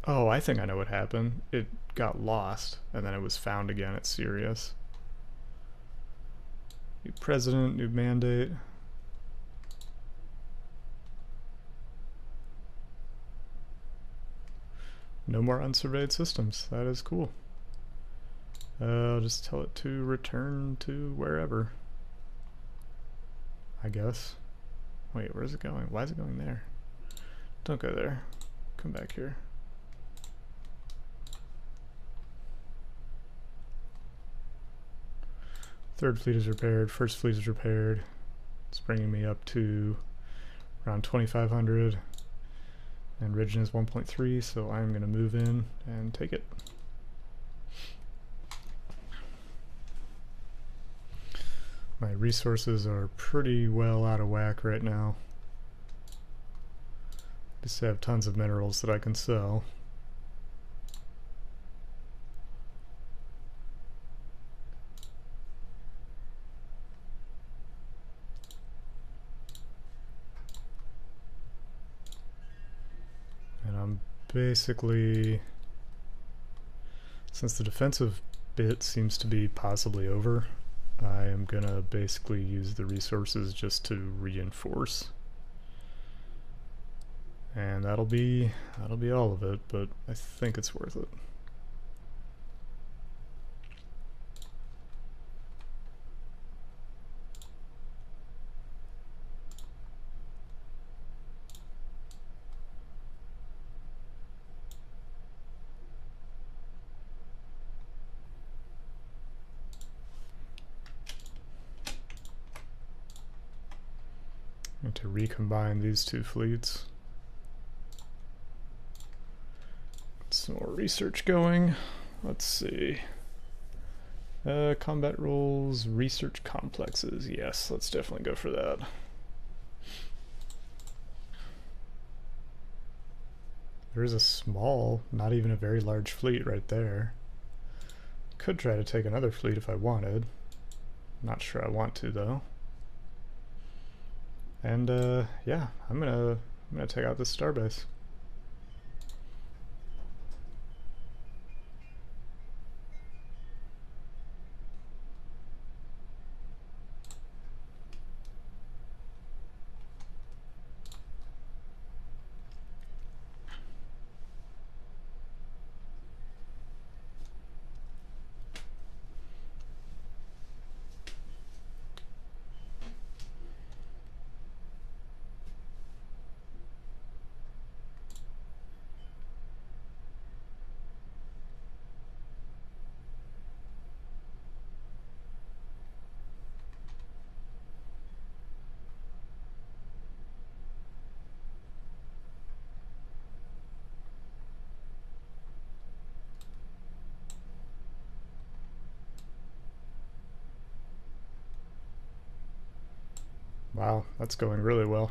Oh, I think I know what happened. It got lost, and then it was found again at Sirius. New president, new mandate. No more unsurveyed systems. That is cool. I'll just tell it to return to wherever, I guess. Wait, where's it going? Why is it going there? Don't go there. Come back here. Third fleet is repaired. First fleet is repaired. It's bringing me up to around 2,500. And Ridgeon is 1.3, so I'm going to move in and take it. My resources are pretty well out of whack right now. Just have tons of minerals that I can sell. And I'm basically, since the defensive bit seems to be possibly over, I am gonna basically use the resources just to reinforce. And that'll be all of it, but I think it's worth it. And to recombine these two fleets. Some more research going. Let's see. Combat roles, research complexes. Yes, let's definitely go for that. There's a small, not even a very large fleet right there. Could try to take another fleet if I wanted. Not sure I want to though. And yeah, I'm gonna take out this starbase. Wow, that's going really well.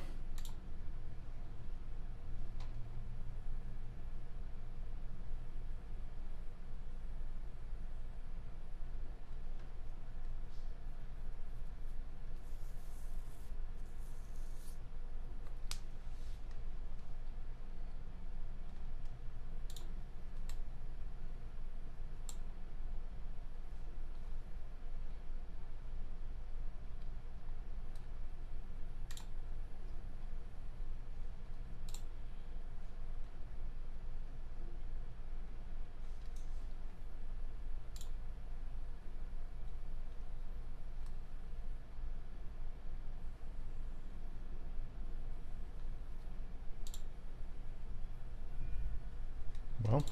Well,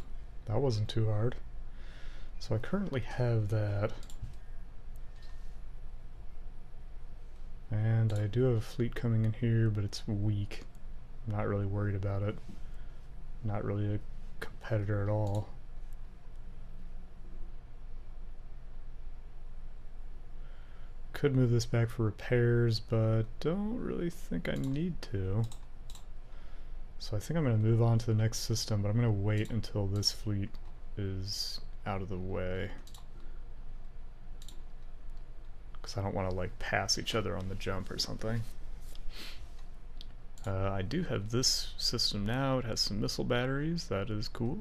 that wasn't too hard. So I currently have that. And I do have a fleet coming in here, but it's weak. I'm not really worried about it. Not really a competitor at all. Could move this back for repairs, but don't really think I need to. So I think I'm going to move on to the next system, but I'm going to wait until this fleet is out of the way. Because I don't want to like pass each other on the jump or something. I do have this system now. It has some missile batteries. That is cool.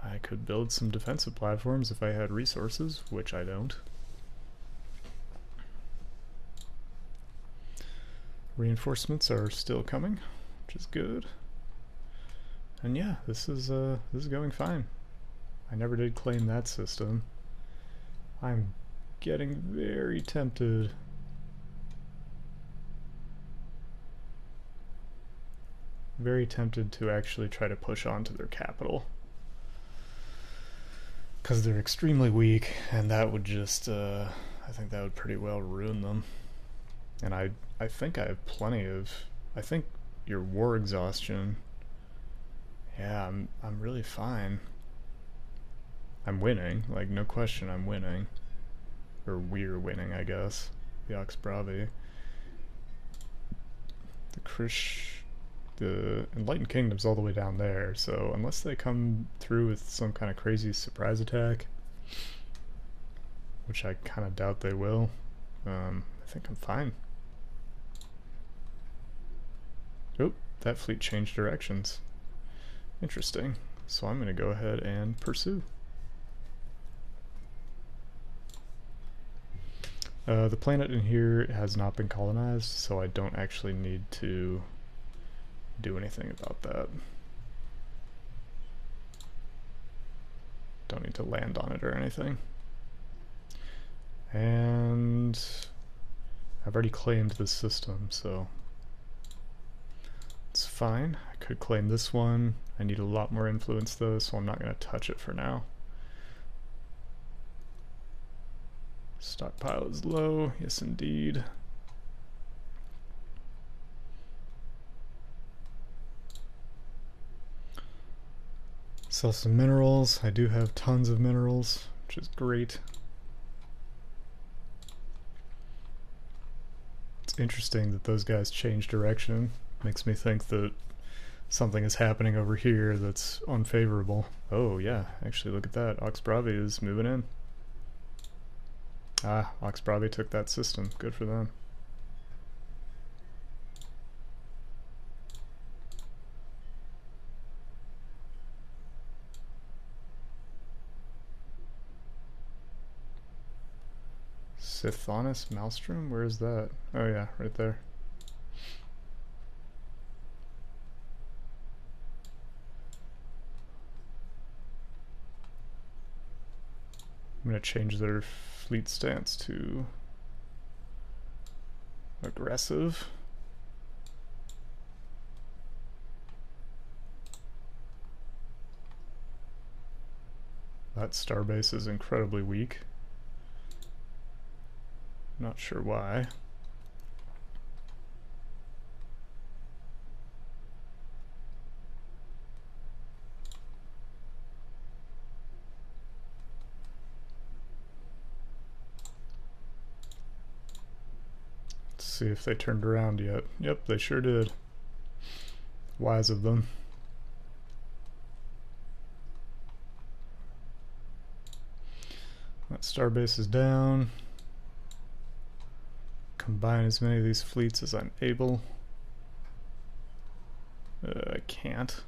I could build some defensive platforms if I had resources, which I don't. Reinforcements are still coming, which is good. And yeah, this is going fine. I never did claim that system. I'm getting very tempted to actually try to push on to their capital, because they're extremely weak, and that would just I think that would pretty well ruin them. And I think I have plenty of, I think your war exhaustion, yeah, I'm really fine. I'm winning, like no question I'm winning. Or we're winning, I guess. The Ox Bravi. The Enlightened Kingdom's all the way down there, so unless they come through with some kind of crazy surprise attack, which I kind of doubt they will, I think I'm fine. Oh, that fleet changed directions. Interesting. So I'm going to go ahead and pursue. The planet in here has not been colonized, so I don't actually need to do anything about that. Don't need to land on it or anything. And I've already claimed this system, so it's fine. I could claim this one. I need a lot more influence though, so I'm not going to touch it for now. Stockpile is low, yes indeed. Sell some minerals. I do have tons of minerals, which is great. It's interesting that those guys change direction. Makes me think that something is happening over here that's unfavorable. Oh yeah, actually look at that. Ox Bravi is moving in. Ah, Ox Bravi took that system. Good for them. Sithonus Maelstrom? Where is that? Oh yeah, right there. I'm going to change their fleet stance to aggressive. That starbase is incredibly weak. Not sure why. Let's see if they turned around yet. Yep, they sure did. Wise of them. That starbase is down. Combine as many of these fleets as I'm able. I can't.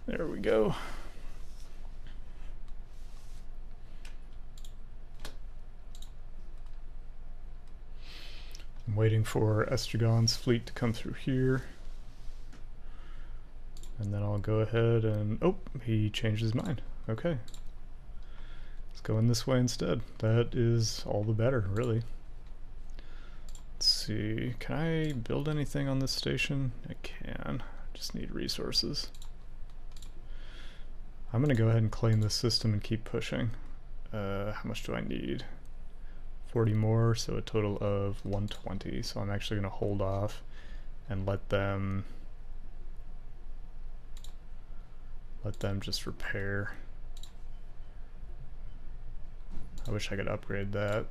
There we go. waiting for Estragon's fleet to come through here. And then I'll go ahead and... oh, he changed his mind. Okay. Let's go in this way instead. That is all the better, really. Let's see. Can I build anything on this station? I can. Just need resources. I'm going to go ahead and claim this system and keep pushing. How much do I need? 40 more, so a total of 120. So I'm actually going to hold off and let them just repair. I wish I could upgrade that,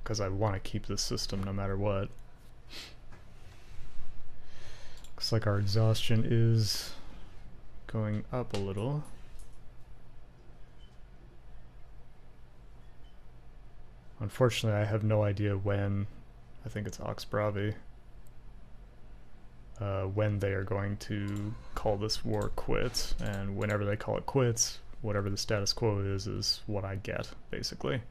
because I want to keep this system no matter what. Looks like our exhaustion is going up a little. Unfortunately, I have no idea when, I think it's Oxbravi, when they are going to call this war quits, and whenever they call it quits, whatever the status quo is what I get, basically.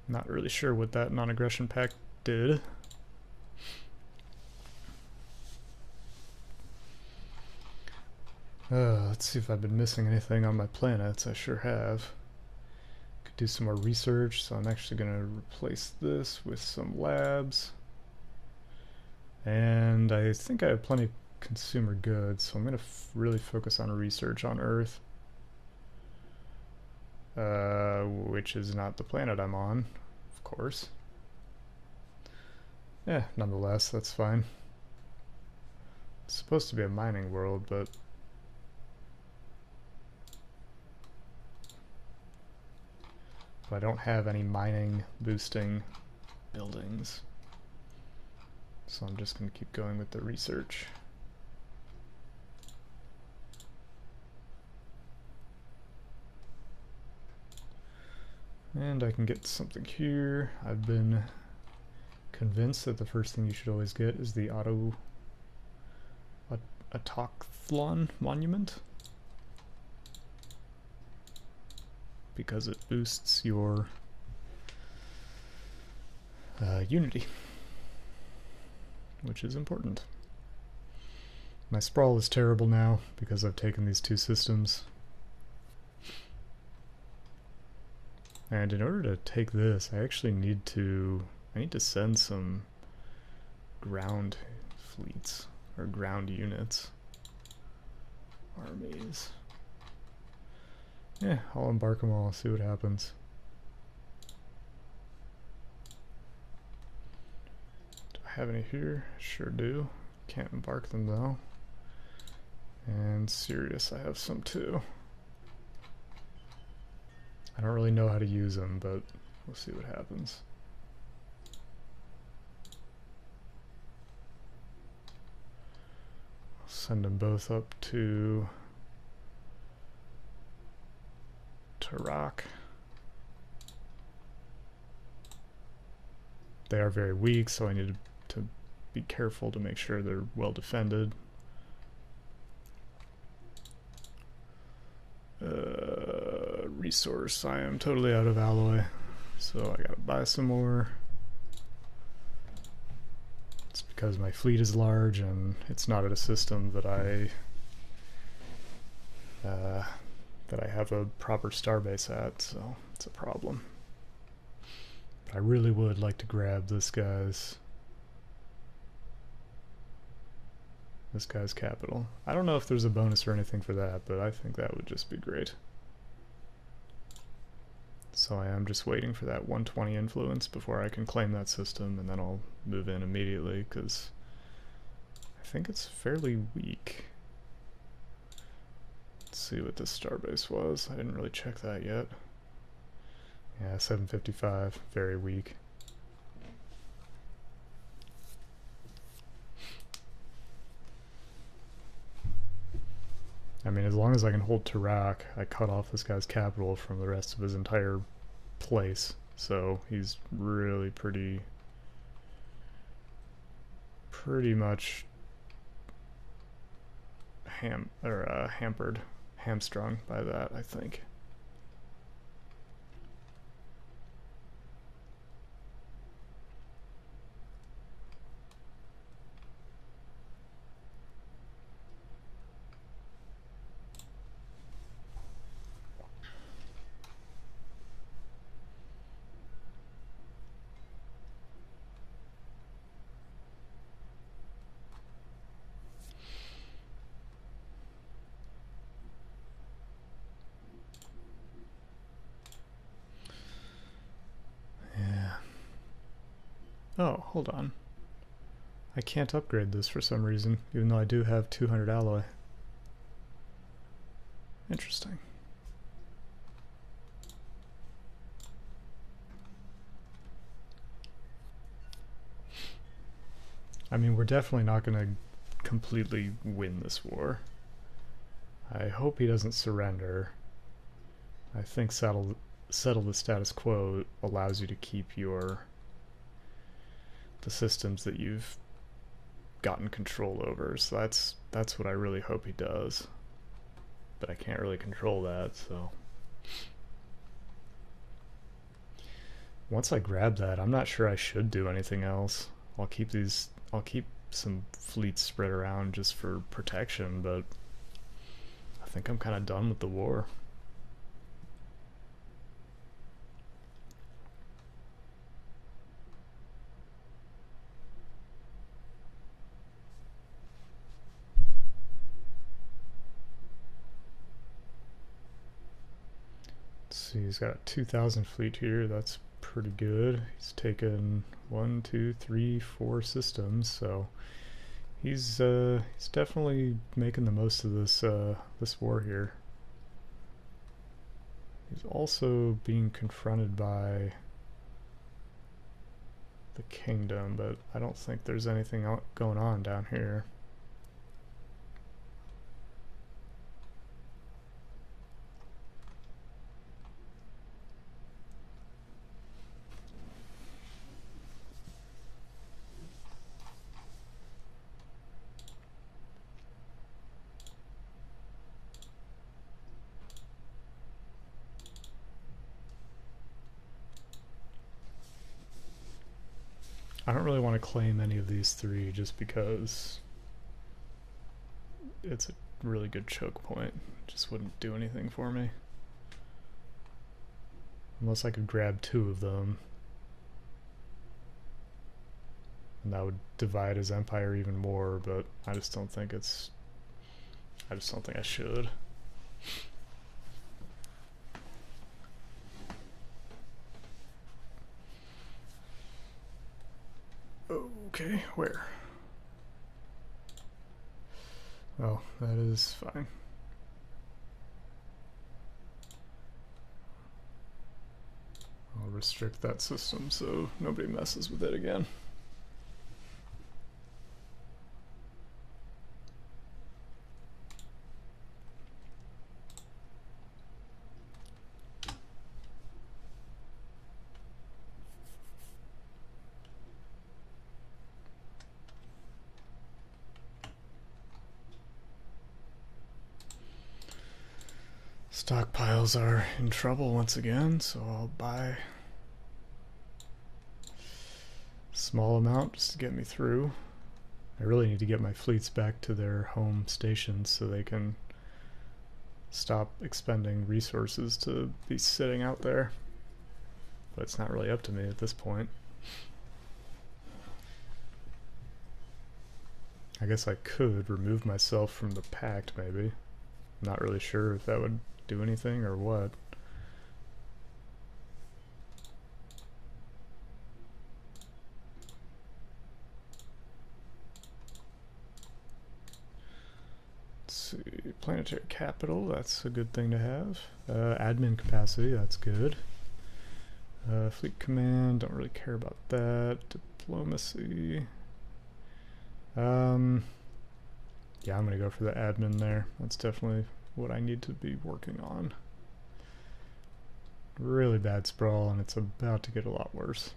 Not really sure what that non-aggression pact did. Let's see if I've been missing anything on my planets. I sure have. Could do some more research, so I'm actually going to replace this with some labs. And I think I have plenty of consumer goods, so I'm going to really focus on research on Earth. Which is not the planet I'm on, of course. Yeah, nonetheless, that's fine. It's supposed to be a mining world, but I don't have any mining boosting buildings. So I'm just going to keep going with the research. And I can get something here. I've been convinced that the first thing you should always get is the Autochthlon Monument, because it boosts your unity, which is important. My sprawl is terrible now because I've taken these two systems. And in order to take this, I actually need to send some ground fleets, or ground units, armies. Yeah, I'll embark them all, see what happens. Do I have any here? Sure do. Can't embark them though. And Sirius, I have some too. I don't really know how to use them, but we'll see what happens. I'll send them both up to Rock. They are very weak, so I need to be careful to make sure they're well defended. Resource, I am totally out of alloy, so I gotta buy some more. It's because my fleet is large and it's not at a system that I have a proper starbase at, so it's a problem. But I really would like to grab this guy's capital. I don't know if there's a bonus or anything for that, but I think that would just be great. So I am just waiting for that 120 influence before I can claim that system, and then I'll move in immediately, because I think it's fairly weak. Let's see what this starbase was. I didn't really check that yet. Yeah, 755, very weak. I mean, as long as I can hold Tarak, I cut off this guy's capital from the rest of his entire place. So he's really pretty much hamstrung by that, I think. Oh, hold on. I can't upgrade this for some reason, even though I do have 200 alloy. Interesting. I mean, we're definitely not going to completely win this war. I hope he doesn't surrender. I think settle the status quo allows you to keep the systems that you've gotten control over. So that's what I really hope he does. But I can't really control that, so once I grab that, I'm not sure I should do anything else. I'll keep some fleets spread around just for protection, but I think I'm kind of done with the war. Let's see, he's got a 2,000 fleet here. That's pretty good. He's taken 1, 2, 3, 4 systems, so he's definitely making the most of this war here. He's also being confronted by the kingdom, but I don't think there's anything going on down here. I don't really want to claim any of these three just because it's a really good choke point. It just wouldn't do anything for me. Unless I could grab 2 of them. And that would divide his empire even more, but I just don't think I should. Okay, where? Oh, that is fine. I'll restrict that system so nobody messes with it again. Stockpiles are in trouble once again, so I'll buy a small amount just to get me through. I really need to get my fleets back to their home stations so they can stop expending resources to be sitting out there. But it's not really up to me at this point. I guess I could remove myself from the pact, maybe. I'm not really sure if that would do anything or what. Let's see, planetary capital, that's a good thing to have. Admin capacity, that's good. Fleet command, don't really care about that. Diplomacy. Yeah, I'm gonna go for the admin there. That's definitely what I need to be working on. Really bad sprawl, and it's about to get a lot worse.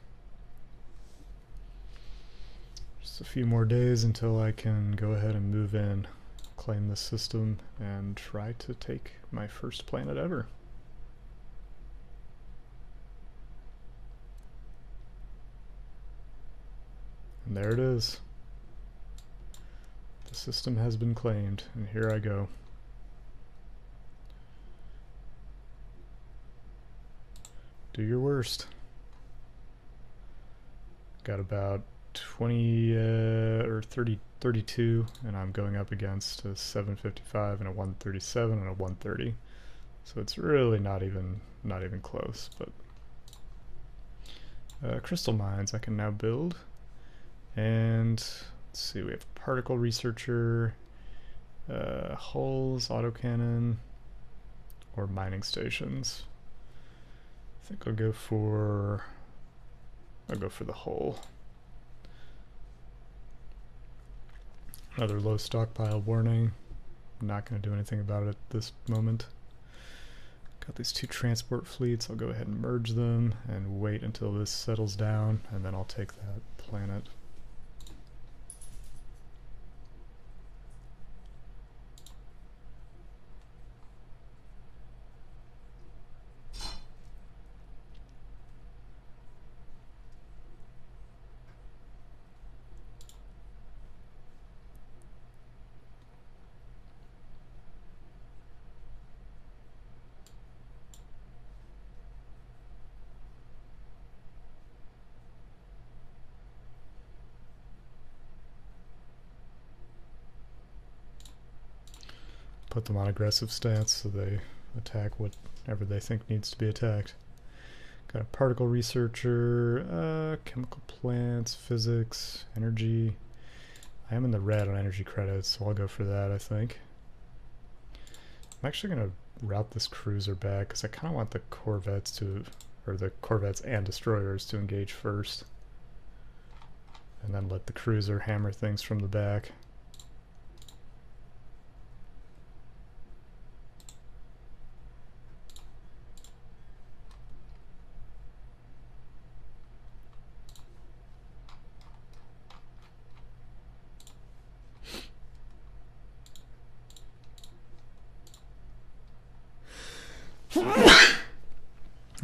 Just a few more days until I can go ahead and move in, claim the system, and try to take my first planet ever. And there it is. The system has been claimed, and here I go. Do your worst. Got about 20 or 32, and I'm going up against a 755 and a 137 and a 130. So it's really not even close. But crystal mines I can now build. And let's see, we have particle researcher, hulls, autocannon, or mining stations. I think I'll go for the hull. Another low stockpile warning. I'm not going to do anything about it at this moment. Got these two transport fleets. I'll go ahead and merge them and wait until this settles down, and then I'll take that planet. Put them on aggressive stance so they attack whatever they think needs to be attacked. Got a particle researcher, chemical plants, physics, energy. I am in the red on energy credits, so I'll go for that, I think. I'm actually going to route this cruiser back because I kind of want the corvettes to, or the corvettes and destroyers to engage first. And then let the cruiser hammer things from the back.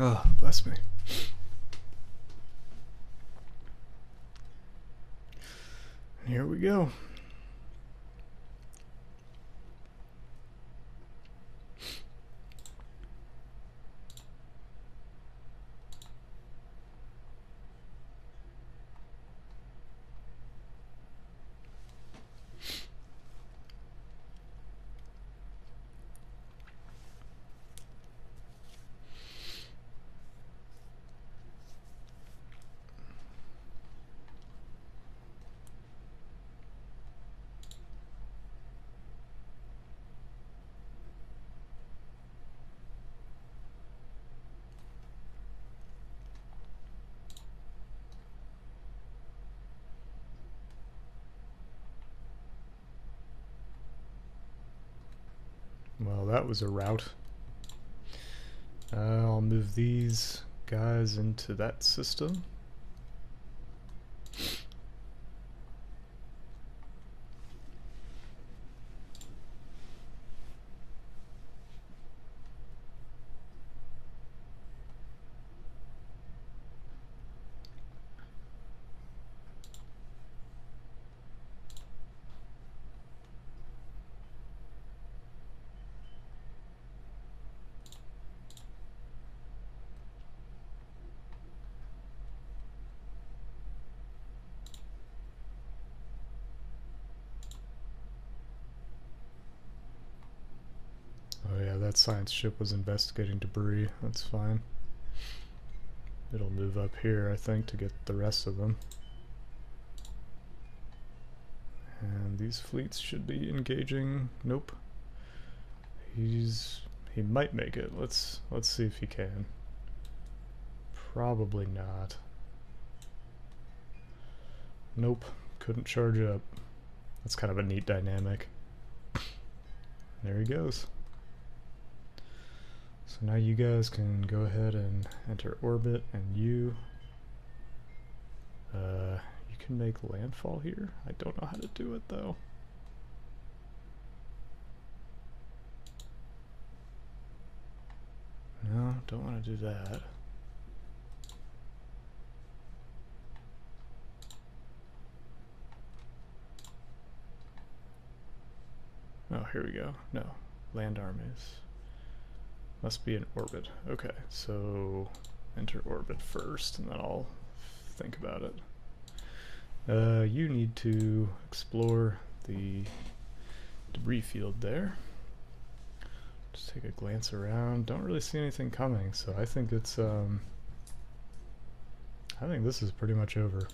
Oh, bless me. Here we go. Well, that was a rout. I'll move these guys into that system. Oh yeah, that science ship was investigating debris. That's fine. It'll move up here, I think, to get the rest of them. And these fleets should be engaging. Nope. He might make it. Let's see if he can. Probably not. Nope. Couldn't charge up. That's kind of a neat dynamic. There he goes. So now you guys can go ahead and enter orbit, and you can make landfall here. I don't know how to do it though. No, don't want to do that. Oh, here we go. No, land armies. Must be in orbit. Okay, so enter orbit first, and then I'll think about it. You need to explore the debris field there. Just take a glance around. Don't really see anything coming, so I think it's I think this is pretty much over.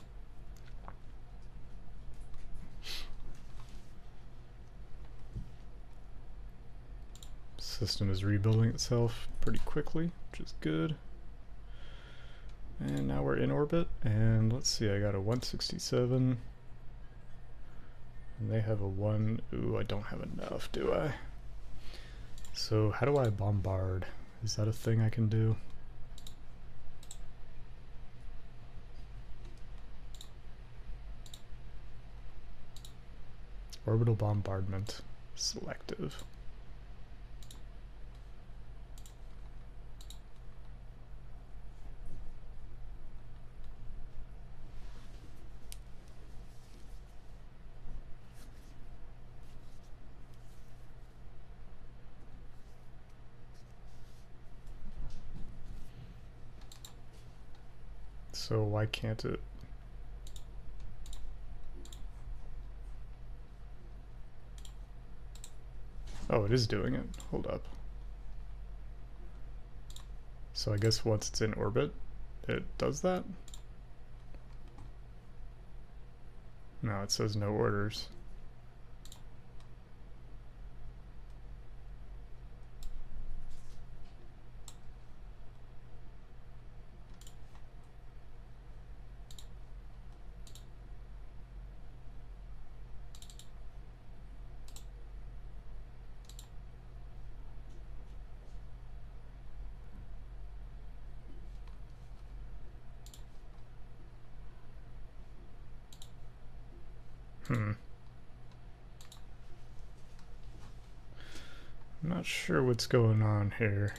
System is rebuilding itself pretty quickly, which is good. And now we're in orbit, and let's see, I got a 167. And they have a 1. Ooh, I don't have enough, do I? So how do I bombard? Is that a thing I can do? Orbital bombardment. Selective. So why can't it? Oh, it is doing it. Hold up. So I guess once it's in orbit, it does that? No, it says no orders. I'm not sure what's going on here.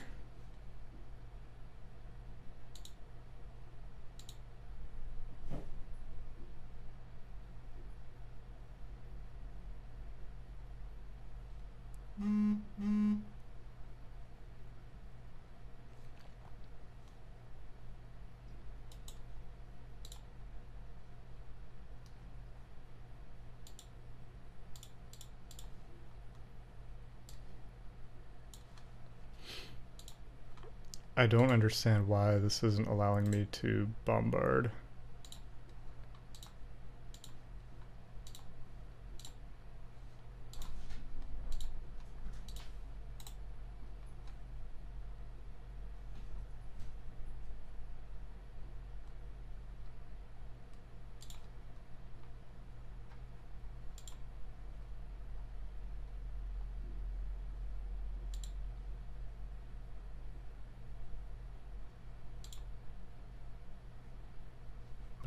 I don't understand why this isn't allowing me to bombard.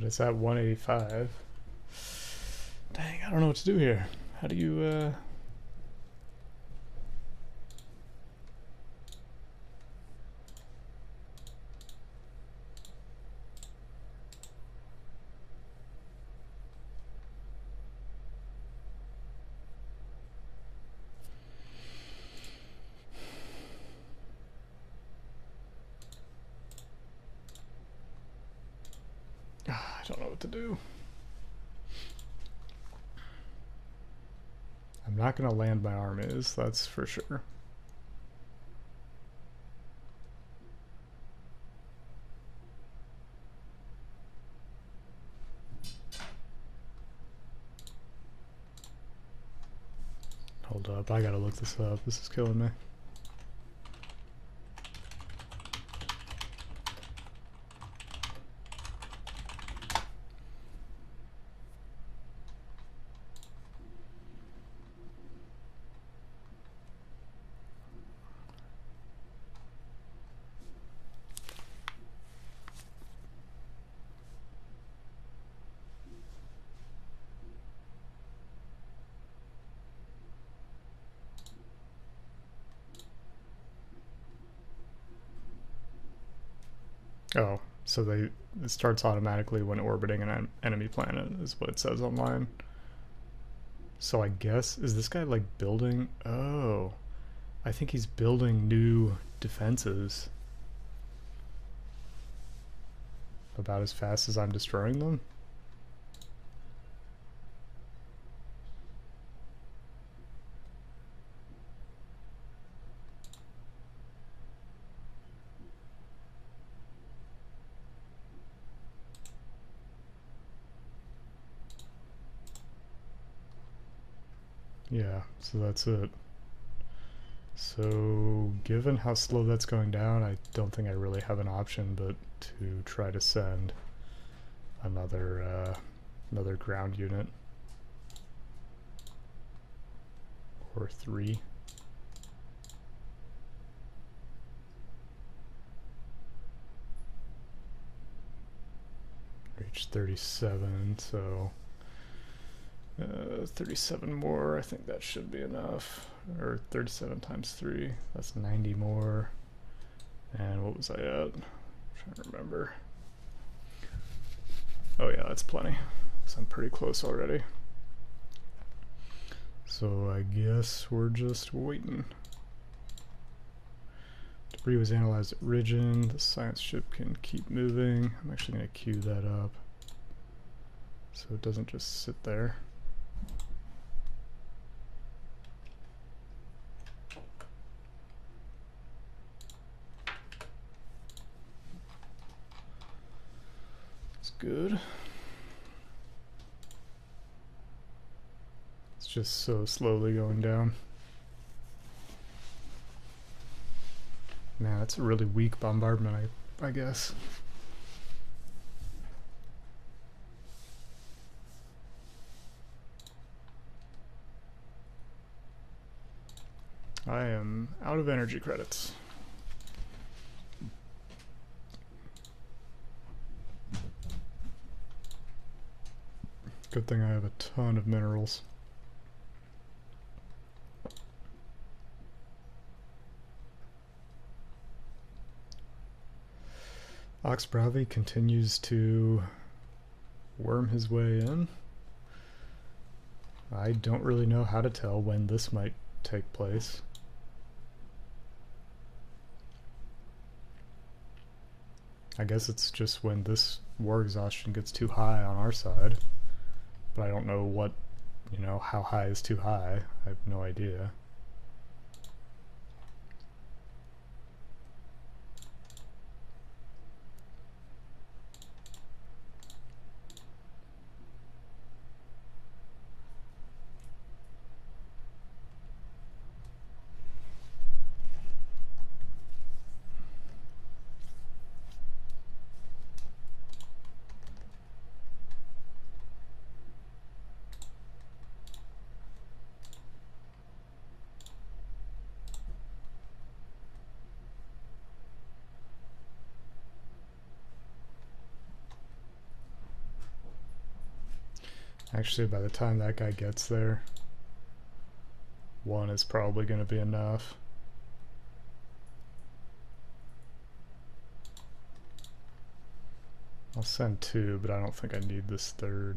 But it's at 185. Dang, I don't know what to do here. How do you, I don't know what to do. I'm not gonna land my armies, that's for sure. Hold up, I gotta look this up. This is killing me. Oh, so it starts automatically when orbiting an enemy planet is what it says online. So I guess, is this guy like building? Oh, I think he's building new defenses about as fast as I'm destroying them. Yeah, so that's it. So, given how slow that's going down, I don't think I really have an option but to try to send another ground unit. Or 3. Reach 37, so 37 more, I think that should be enough. Or 37 times 3, that's 90 more. And what was I at? I'm trying to remember. Oh yeah, that's plenty. So I'm pretty close already. So I guess we're just waiting. Debris was analyzed at Ridgeon. The science ship can keep moving. I'm actually going to queue that up so it doesn't just sit there. It's good. It's just so slowly going down. Man, that's a really weak bombardment, I guess. I am out of energy credits. Good thing I have a ton of minerals. Oxbravi continues to worm his way in. I don't really know how to tell when this might take place. I guess it's just when this war exhaustion gets too high on our side. But I don't know what, how high is too high. I have no idea. Actually, by the time that guy gets there, 1 is probably going to be enough. I'll send 2, but I don't think I need this 3rd.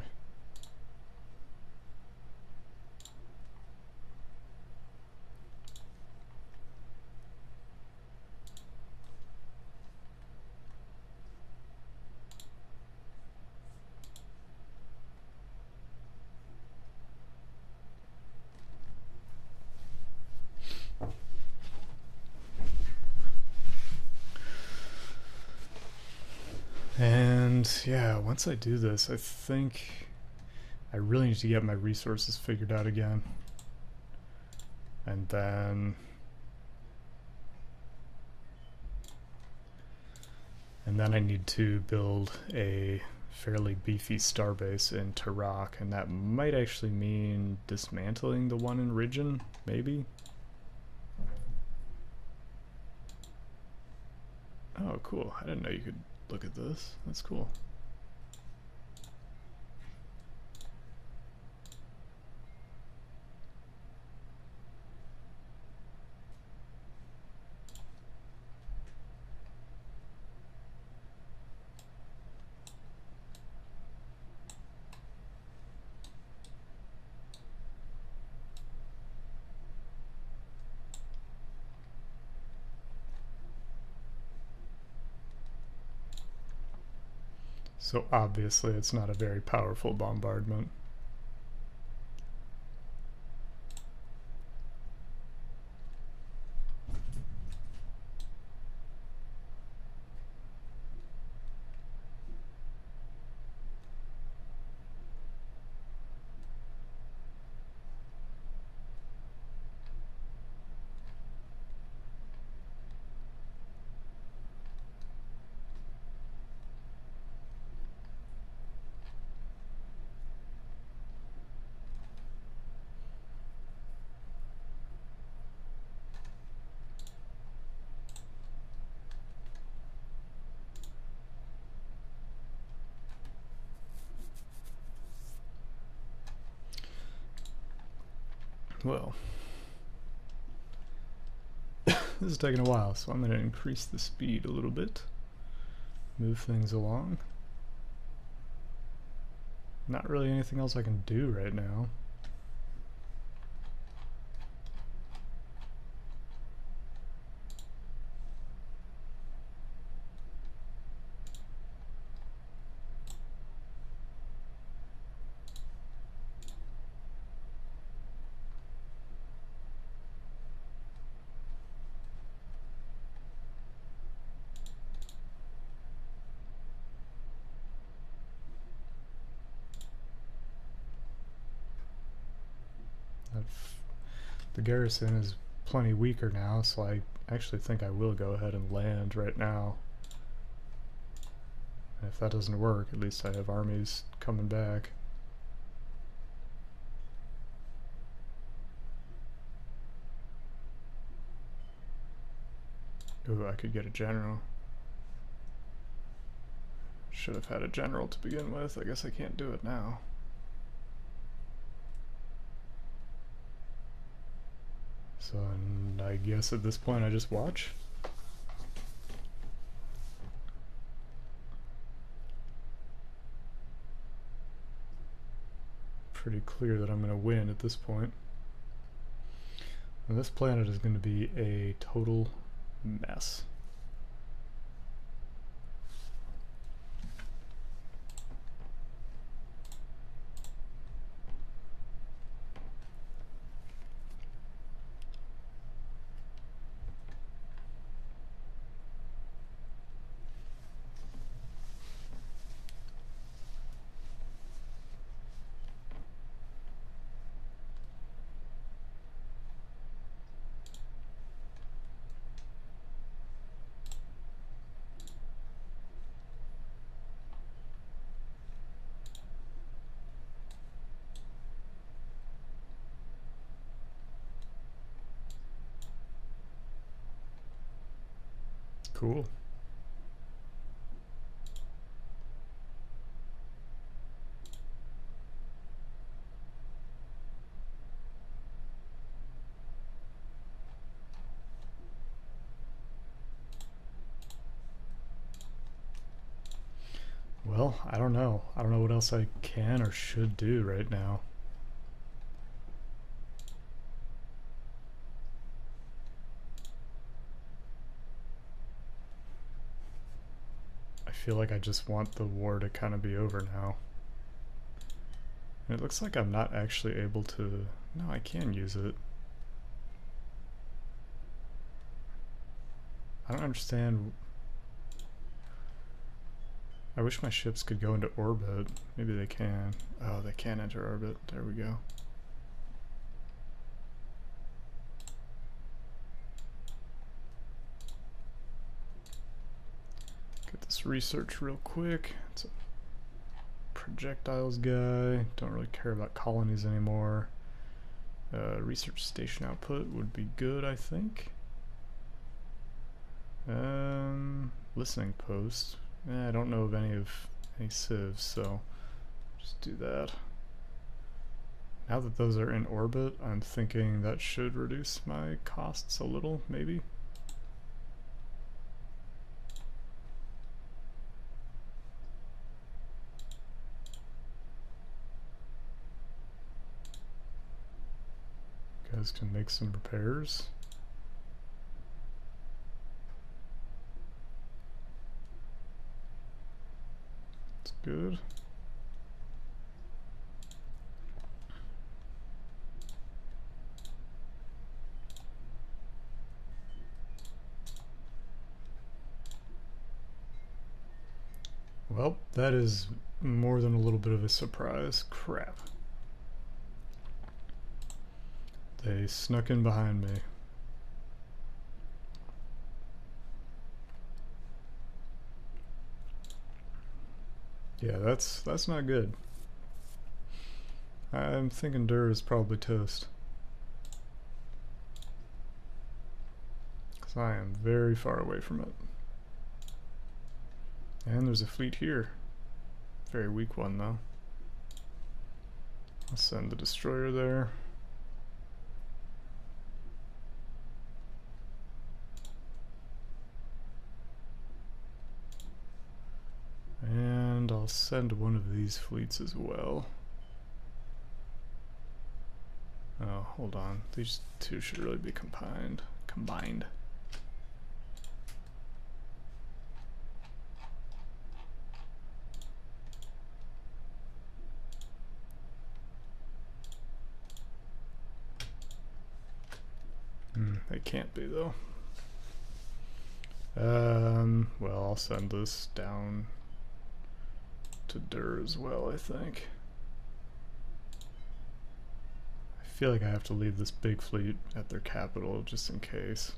And yeah, once I do this, I think I really need to get my resources figured out again. And then I need to build a fairly beefy starbase in Tarak, and that might actually mean dismantling the one in Ridgeon, maybe? Oh, cool. I didn't know you could look at this. That's cool. So obviously it's not a very powerful bombardment. Well, this is taking a while, so I'm going to increase the speed a little bit. Move things along. Not really anything else I can do right now. The garrison is plenty weaker now, so I actually think I will go ahead and land right now. And if that doesn't work, at least I have armies coming back. Ooh, I could get a general. Should have had a general to begin with. I guess I can't do it now. So I guess at this point I just watch. Pretty clear that I'm going to win at this point. And this planet is going to be a total mess. Cool. Well, I don't know. I don't know what else I can or should do right now. I feel like I just want the war to kind of be over now. And it looks like I'm not actually able to... No, I can use it. I don't understand... I wish my ships could go into orbit. Maybe they can. Oh, they can enter orbit. There we go. Get this research real quick. It's a projectiles guy. Don't really care about colonies anymore. Research station output would be good, I think. Listening post. I don't know of any civs, so just do that. Now that those are in orbit, I'm thinking that should reduce my costs a little, maybe. You guys can make some repairs. Good. Well, that is more than a little bit of a surprise. Crap. They snuck in behind me. Yeah, that's not good. I'm thinking Dur is probably toast. Because I am very far away from it. And there's a fleet here. Very weak one, though. I'll send the destroyer there. I'll send one of these fleets as well. Oh, hold on. These two should really be combined. They can't be though. Well, I'll send this down to Dur as well, I think. I feel like I have to leave this big fleet at their capital just in case.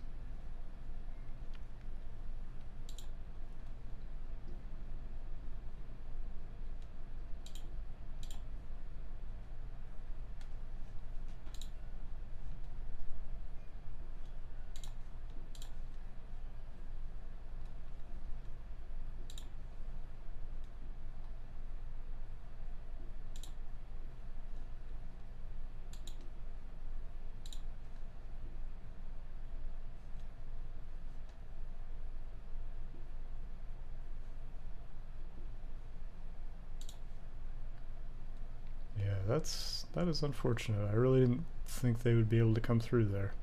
That is unfortunate. I really didn't think they would be able to come through there.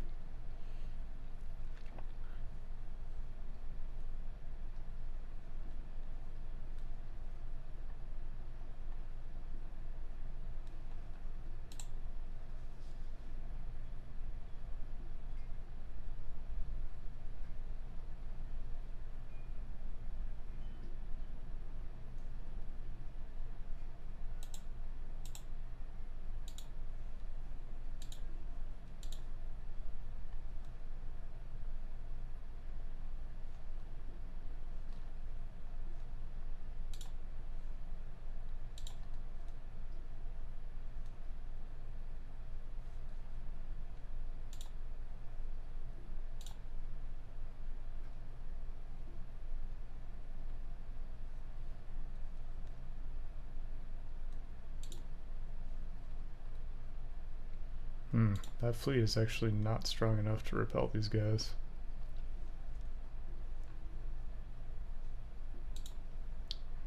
That fleet is actually not strong enough to repel these guys.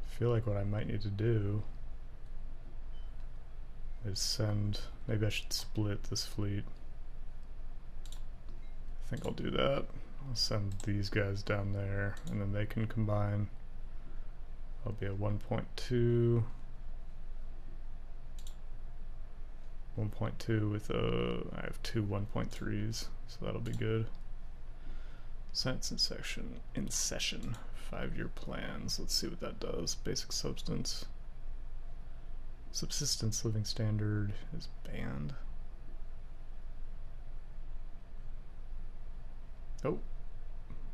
I feel like what I might need to do is send... Maybe I should split this fleet. I think I'll do that. I'll send these guys down there, and then they can combine. I'll be at 1.2. 1.2 with I have two 1.3s, so that'll be good. Science in session. 5-year plans. Let's see what that does. Basic substance. Subsistence living standard is banned. Oh,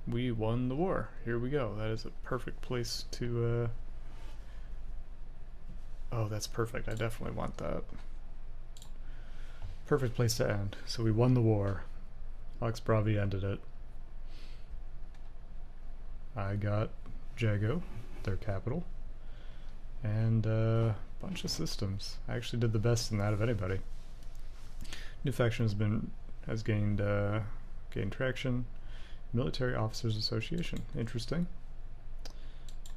we won the war. Here we go. That is a perfect place to oh, that's perfect. I definitely want that. Perfect place to end. So we won the war. Alex Bravi ended it. I got Jago, their capital, and a bunch of systems. I actually did the best in that of anybody. New faction has gained traction. Military Officers Association. Interesting.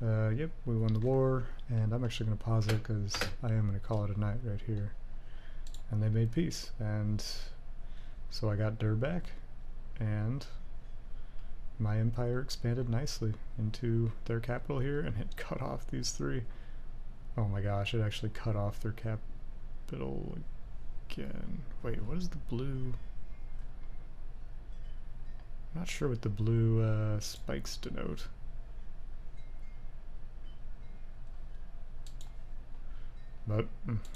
Yep, we won the war, and I'm actually going to pause it because I am going to call it a night right here. And they made peace, and so I got Dur back, and my empire expanded nicely into their capital here, and it cut off these three. Oh my gosh, it actually cut off their capital again. Wait, what is the blue? I'm not sure what the blue spikes denote. But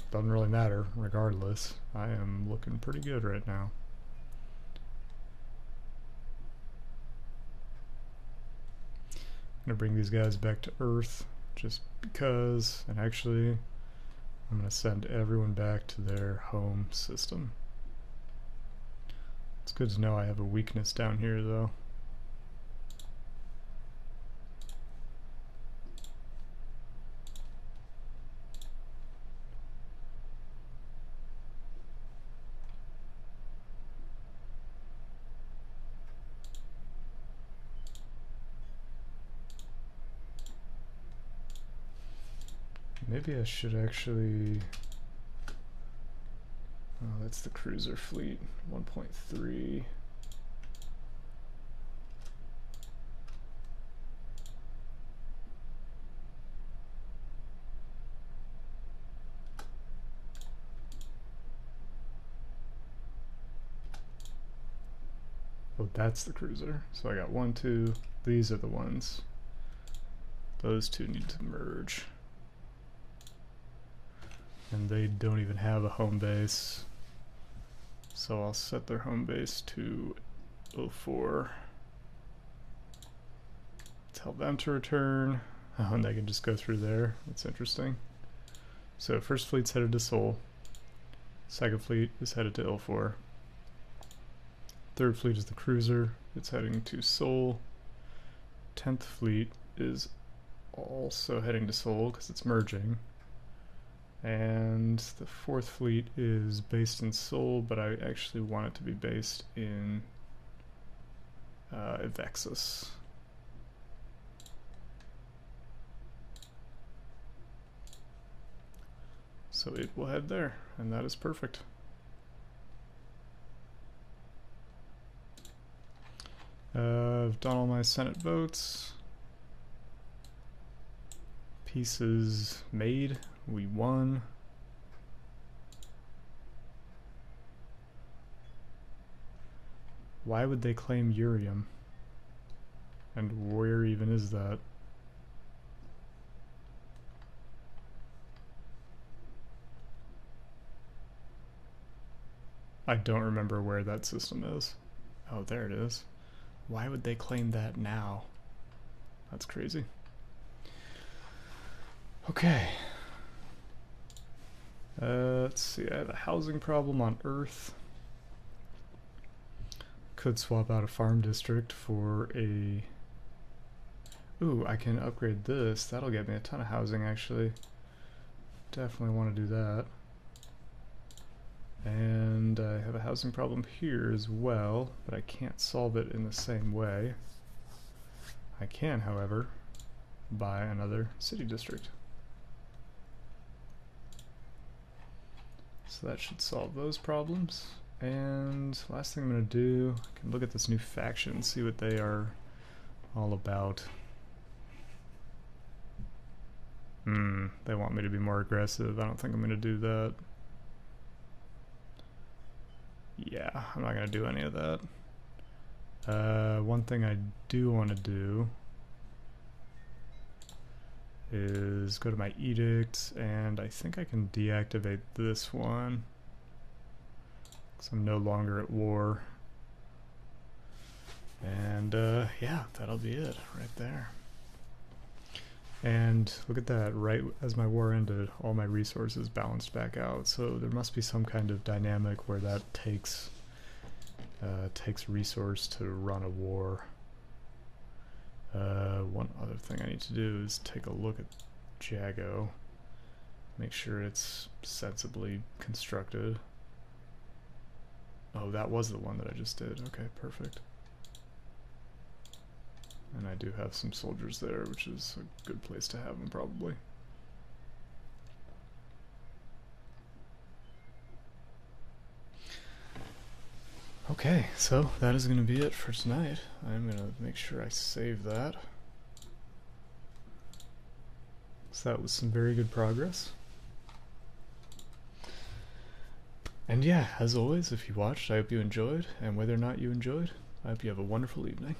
doesn't really matter regardless. I am looking pretty good right now. I'm gonna bring these guys back to Earth just because, and actually I'm gonna send everyone back to their home system. It's good to know I have a weakness down here though. Maybe I should actually... Oh, that's the cruiser fleet, 1.3. Oh, that's the cruiser. So I got 1, 2, these are the ones. Those two need to merge. And they don't even have a home base. So I'll set their home base to 04. Tell them to return. Oh, and they can just go through there. That's interesting. So first fleet's headed to Sol. Second fleet is headed to Ilfor. Third fleet is the cruiser. It's heading to Sol. 10th fleet is also heading to Sol because it's merging. And the fourth fleet is based in Sol, but I actually want it to be based in Evexus. So it will head there, and that is perfect. I've done all my Senate votes. Peace is made. We won. Why would they claim Urium? And where even is that? I don't remember where that system is. Oh, there it is. Why would they claim that now? That's crazy. Okay. Let's see, I have a housing problem on Earth. Could swap out a farm district for a... Ooh, I can upgrade this. That'll get me a ton of housing, actually. Definitely want to do that. And I have a housing problem here as well, but I can't solve it in the same way. I can, however, buy another city district. So that should solve those problems. And last thing I'm going to do, I can look at this new faction, see what they are all about. They want me to be more aggressive. I don't think I'm going to do that. Yeah, I'm not going to do any of that. One thing I do want to do is go to my edicts, and I think I can deactivate this one because I'm no longer at war. And yeah, that'll be it right there. And look at that, right as my war ended, all my resources balanced back out. So there must be some kind of dynamic where that takes resource to run a war. One other thing I need to do is take a look at Jago, make sure it's sensibly constructed. Oh, that was the one that I just did. Okay, perfect. And I do have some soldiers there, which is a good place to have them, probably. Okay, so that is going to be it for tonight. I'm going to make sure I save that. So that was some very good progress. And yeah, as always, if you watched, I hope you enjoyed. And whether or not you enjoyed, I hope you have a wonderful evening.